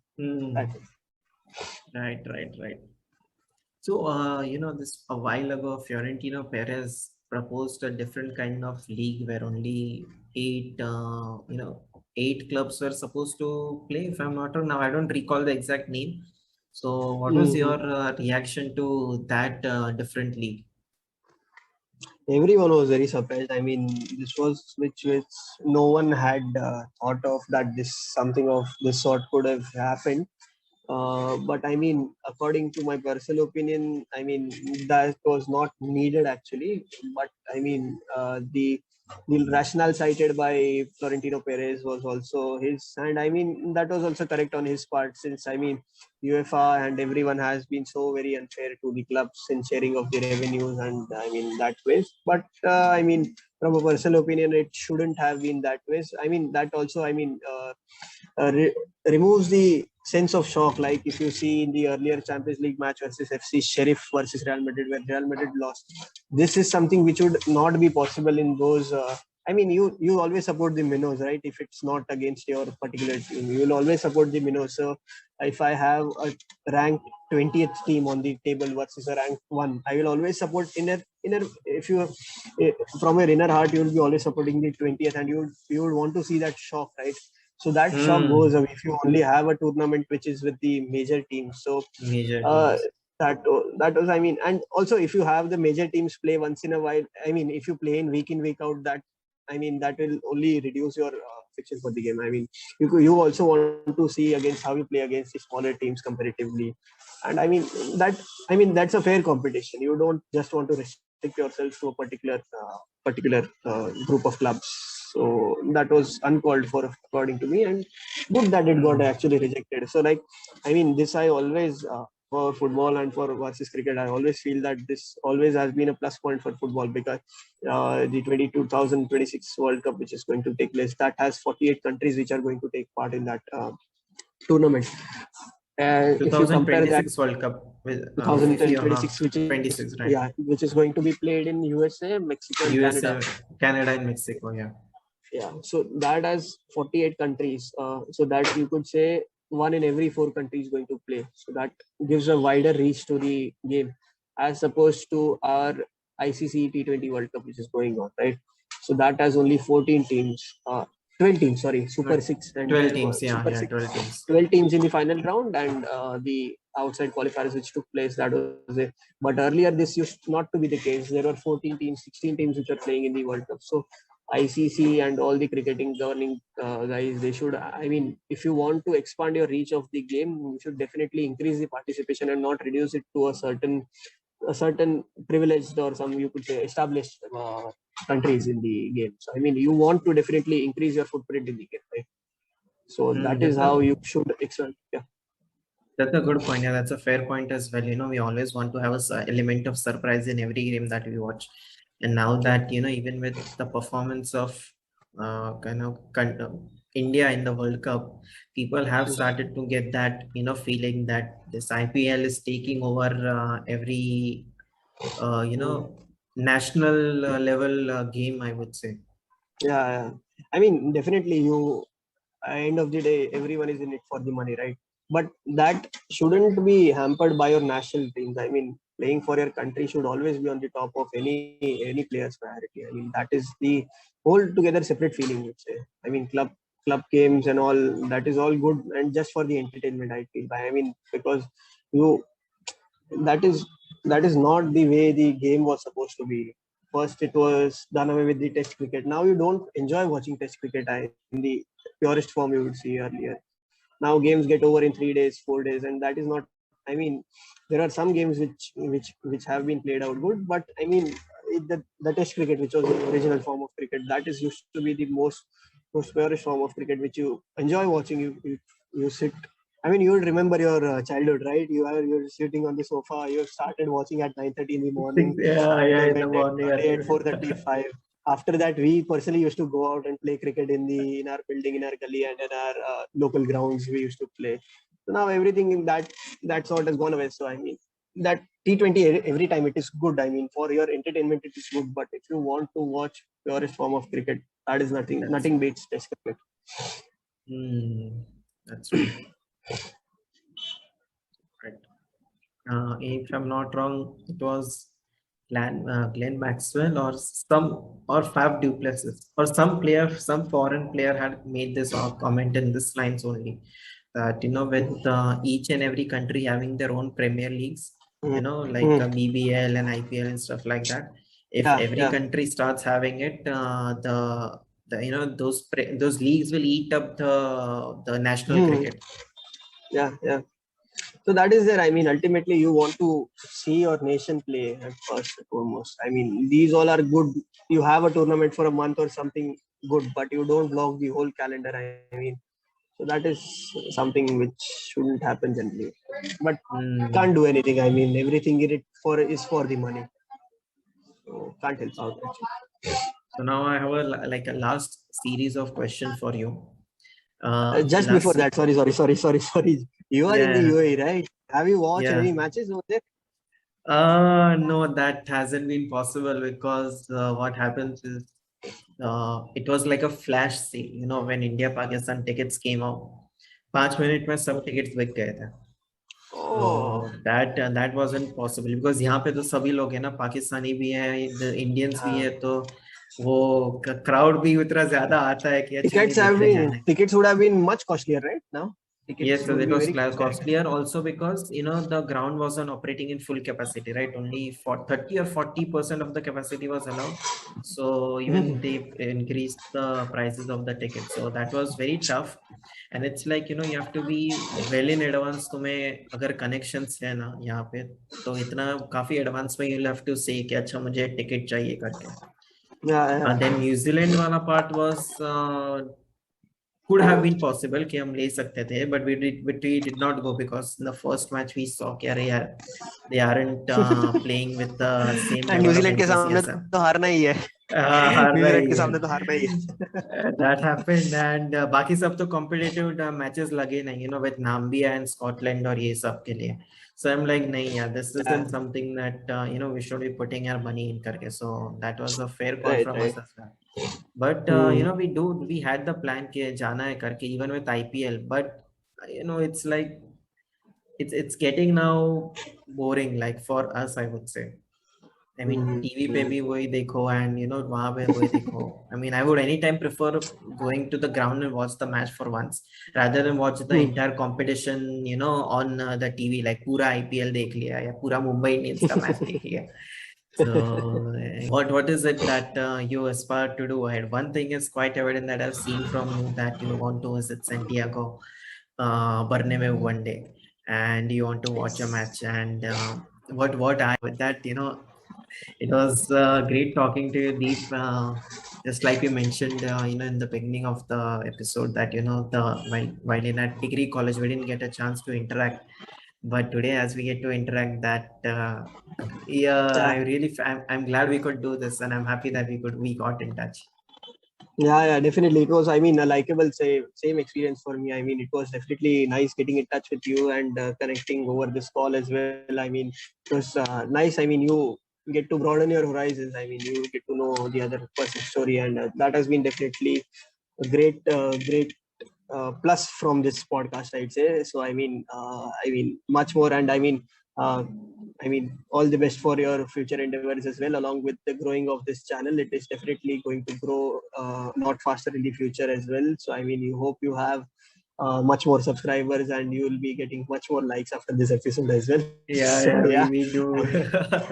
Right. So, this a while ago, Fiorentino Perez proposed a different kind of league where only eight clubs were supposed to play. If I'm not wrong, now I don't recall the exact name. So, what was your reaction to that different league? Everyone was very surprised. I mean, this was which no one had thought of that this something of this sort could have happened. But I mean, according to my personal opinion, I mean that was not needed actually. But I mean, the rationale cited by Florentino Perez was also his, and I mean that was also correct on his part. Since I mean, UEFA and everyone has been so very unfair to the clubs in sharing of the revenues, and I mean that way. But I mean, from a personal opinion, it shouldn't have been that way. I mean, that also, I mean. Removes the sense of shock. Like if you see in the earlier Champions League match versus FC Sheriff versus Real Madrid, where Real Madrid lost, this is something which would not be possible in those. I mean, you always support the minnows, right? If it's not against your particular team, you will always support the minnows. So if I have a ranked 20th team on the table versus a ranked one, I will always support inner. If you from your inner heart, you will be always supporting the 20th, and you would want to see that shock, right? So that shock goes away if you only have a tournament which is with the major teams. So Major teams. that was, I mean, and also if you have the major teams play once in a while, I mean, if you play in week out, that I mean that will only reduce your affection for the game. I mean, you also want to see against how you play against the smaller teams comparatively, and I mean that's a fair competition. You don't just want to restrict yourself to a particular group of clubs. So that was uncalled for, according to me, and good that it got actually rejected. So like, I mean, this I always for football and for versus cricket, I always feel that this always has been a plus point for football because the 2026 World Cup, which is going to take place, that has 48 countries which are going to take part in that tournament. If you compare that 2026 World Cup with 2026, which is 26, right? which is going to be played in USA, Mexico, and USA, Canada. and Mexico, Yeah, so that has 48 countries. So that you could say one in every 4 countries is going to play. So that gives a wider reach to the game, as opposed to our ICC T20 World Cup, which is going on, right? So that has only 14 teams, 12 teams, sorry, Super 6 and 12 teams, Super 6, 12 teams. 12 teams in the final round, and the outside qualifiers which took place, that was it. But earlier this used not to be the case. There were 14 teams, 16 teams which are playing in the World Cup. So ICC and all the cricketing governing guys, they should, I mean, if you want to expand your reach of the game, you should definitely increase the participation and not reduce it to a certain privileged or some, you could say, established countries in the game. So I mean, you want to definitely increase your footprint in the game, right? So that is how you should expand. Yeah. That's a good point. Yeah, that's a fair point as well. We always want to have a element of surprise in every game that we watch. And now that, even with the performance of India in the World Cup, people have started to get that, feeling that this IPL is taking over every, national level game, I would say. Yeah. I mean, definitely end of the day, everyone is in it for the money, right? But that shouldn't be hampered by your national teams. I mean, playing for your country should always be on the top of any player's priority. I mean, that is the whole together separate feeling, would say. I mean, club games and all, that is all good and just for the entertainment, I feel. I mean, because you that is that is not the way the game was supposed to be. First, it was done away with the Test cricket. Now you don't enjoy watching Test cricket in the purest form you would see earlier. Now games get over in 3 days, 4 days, and that is not. I mean, there are some games which have been played out good, but I mean, the Test cricket, which was the original form of cricket, that is used to be the most purest form of cricket, which you enjoy watching. You sit. I mean, you would remember your childhood, right? You're sitting on the sofa. You started watching at 9:30 in the morning. Yeah, in the Ended morning. at 4:35. After that, we personally used to go out and play cricket in our building, in our gully, and in our local grounds. We used to play. So now everything in that sort has gone away. So I mean, that T20 every time it is good. I mean, for your entertainment it is good. But if you want to watch purest form of cricket, that is nothing beats Test cricket. That's true. Right. If I'm not wrong, it was Glenn Maxwell or Fab du Plessis or some foreign player had made this comment in this lines only, that with each and every country having their own Premier Leagues, like BBL and IPL and stuff like that. If every country starts having it, those leagues will eat up the national cricket. Yeah. So that is there. I mean, ultimately, you want to see your nation play at first and foremost. I mean, these all are good. You have a tournament for a month or something good, but you don't block the whole calendar. I mean, so that is something which shouldn't happen generally. But can't do anything. I mean, everything in it is for the money. So can't help out. Actually. So now I have a last series of questions for you. Just before that, sorry. You are in the UAE, right? Have you watched any matches over there? No, that hasn't been possible because what happens is it was like a flash sale. When India-Pakistan tickets came out, 5 minutes में सब tickets बिक गए थे. So that wasn't possible because यहाँ पे तो सभी लोग हैं ना, पाकिस्तानी भी हैं, Indians भी हैं, तो वो crowd भी उतना ज़्यादा आता है कि tickets would have been much costlier, right? Now. Yes, so it was costlier also because the ground wasn't operating in full capacity, right? Only for 30 or 40% of the capacity was allowed. So even they increased the prices of the tickets. So that was very tough. And it's like, you have to be well in advance. तुम्हें अगर connections है ना यहाँ पे, तो इतना काफी advance में you'll have to say कि अच्छा मुझे ticket चाहिए करके. And then New Zealand वाला part was could have been possible कि हम ले सकते थे, but we did not go because in the first match we saw कि अरे यार they aren't playing with the same level New Zealand of के सामने तो हारना ही है. New Zealand के सामने तो हारना ही है. That happened and बाकी सब तो competitive matches लगे नहीं, with Nambia and Scotland और ये सब के लिए. So I'm like, nahin, yeah, this isn't something that we should be putting our money in karke. So that was a fair call from us as well. But we had the plan कि जाना है करके even with IPL. But it's like it's getting now boring. Like for us, I would say. I mean, TV पे भी वही देखो and वहाँ पे वही देखो. I mean, I would anytime prefer going to the ground and watch the match for once rather than watch the entire competition, on the TV. Like पूरा IPL देख लिया या पूरा मुंबई इंडियंस का मैच देख लिया. So, what is it that you aspire to do ahead? One thing is quite evident that I've seen from you that you want to visit Santiago Bernabeu one day, and you want to watch a match. And what I with that, it was great talking to you, Deep. Just like you mentioned, in the beginning of the episode, that while in a degree college we didn't get a chance to interact, but today as we get to interact, that I'm glad we could do this, and I'm happy that we got in touch. Yeah, definitely. It was, I mean, a likable same experience for me. I mean, it was definitely nice getting in touch with you and connecting over this call as well. I mean, it was nice. I mean, you get to broaden your horizons. I mean, you get to know the other person's story, and that has been definitely a great plus from this podcast, I'd say. So I mean much more, and all the best for your future endeavors as well. Along with the growing of this channel, it is definitely going to grow a lot faster in the future as well. So I mean, you hope you have much more subscribers, and you will be getting much more likes after this episode as well. Yeah, So, yeah, we do.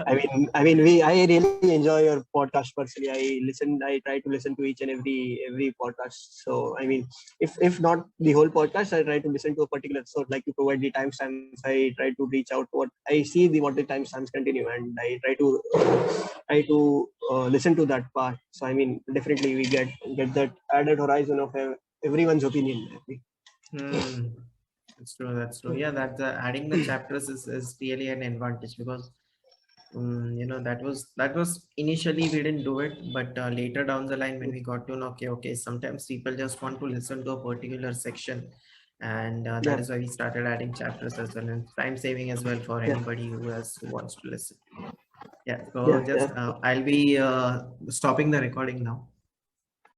I really enjoy your podcast personally. I try to listen to each and every podcast. So I mean, if not the whole podcast, I try to listen to a particular episode. Like you provide the timestamps, I try to reach out what I see what the timestamps continue, and I try to listen to that part. So I mean, definitely we get that added horizon of everyone's opinion. That's true. That's true. Yeah, that adding the chapters is really an advantage because that was initially we didn't do it, but later down the line when we got to know, okay, sometimes people just want to listen to a particular section, and that is why we started adding chapters as well, and time saving as well for anybody who wants to listen. Yeah. So I'll be stopping the recording now.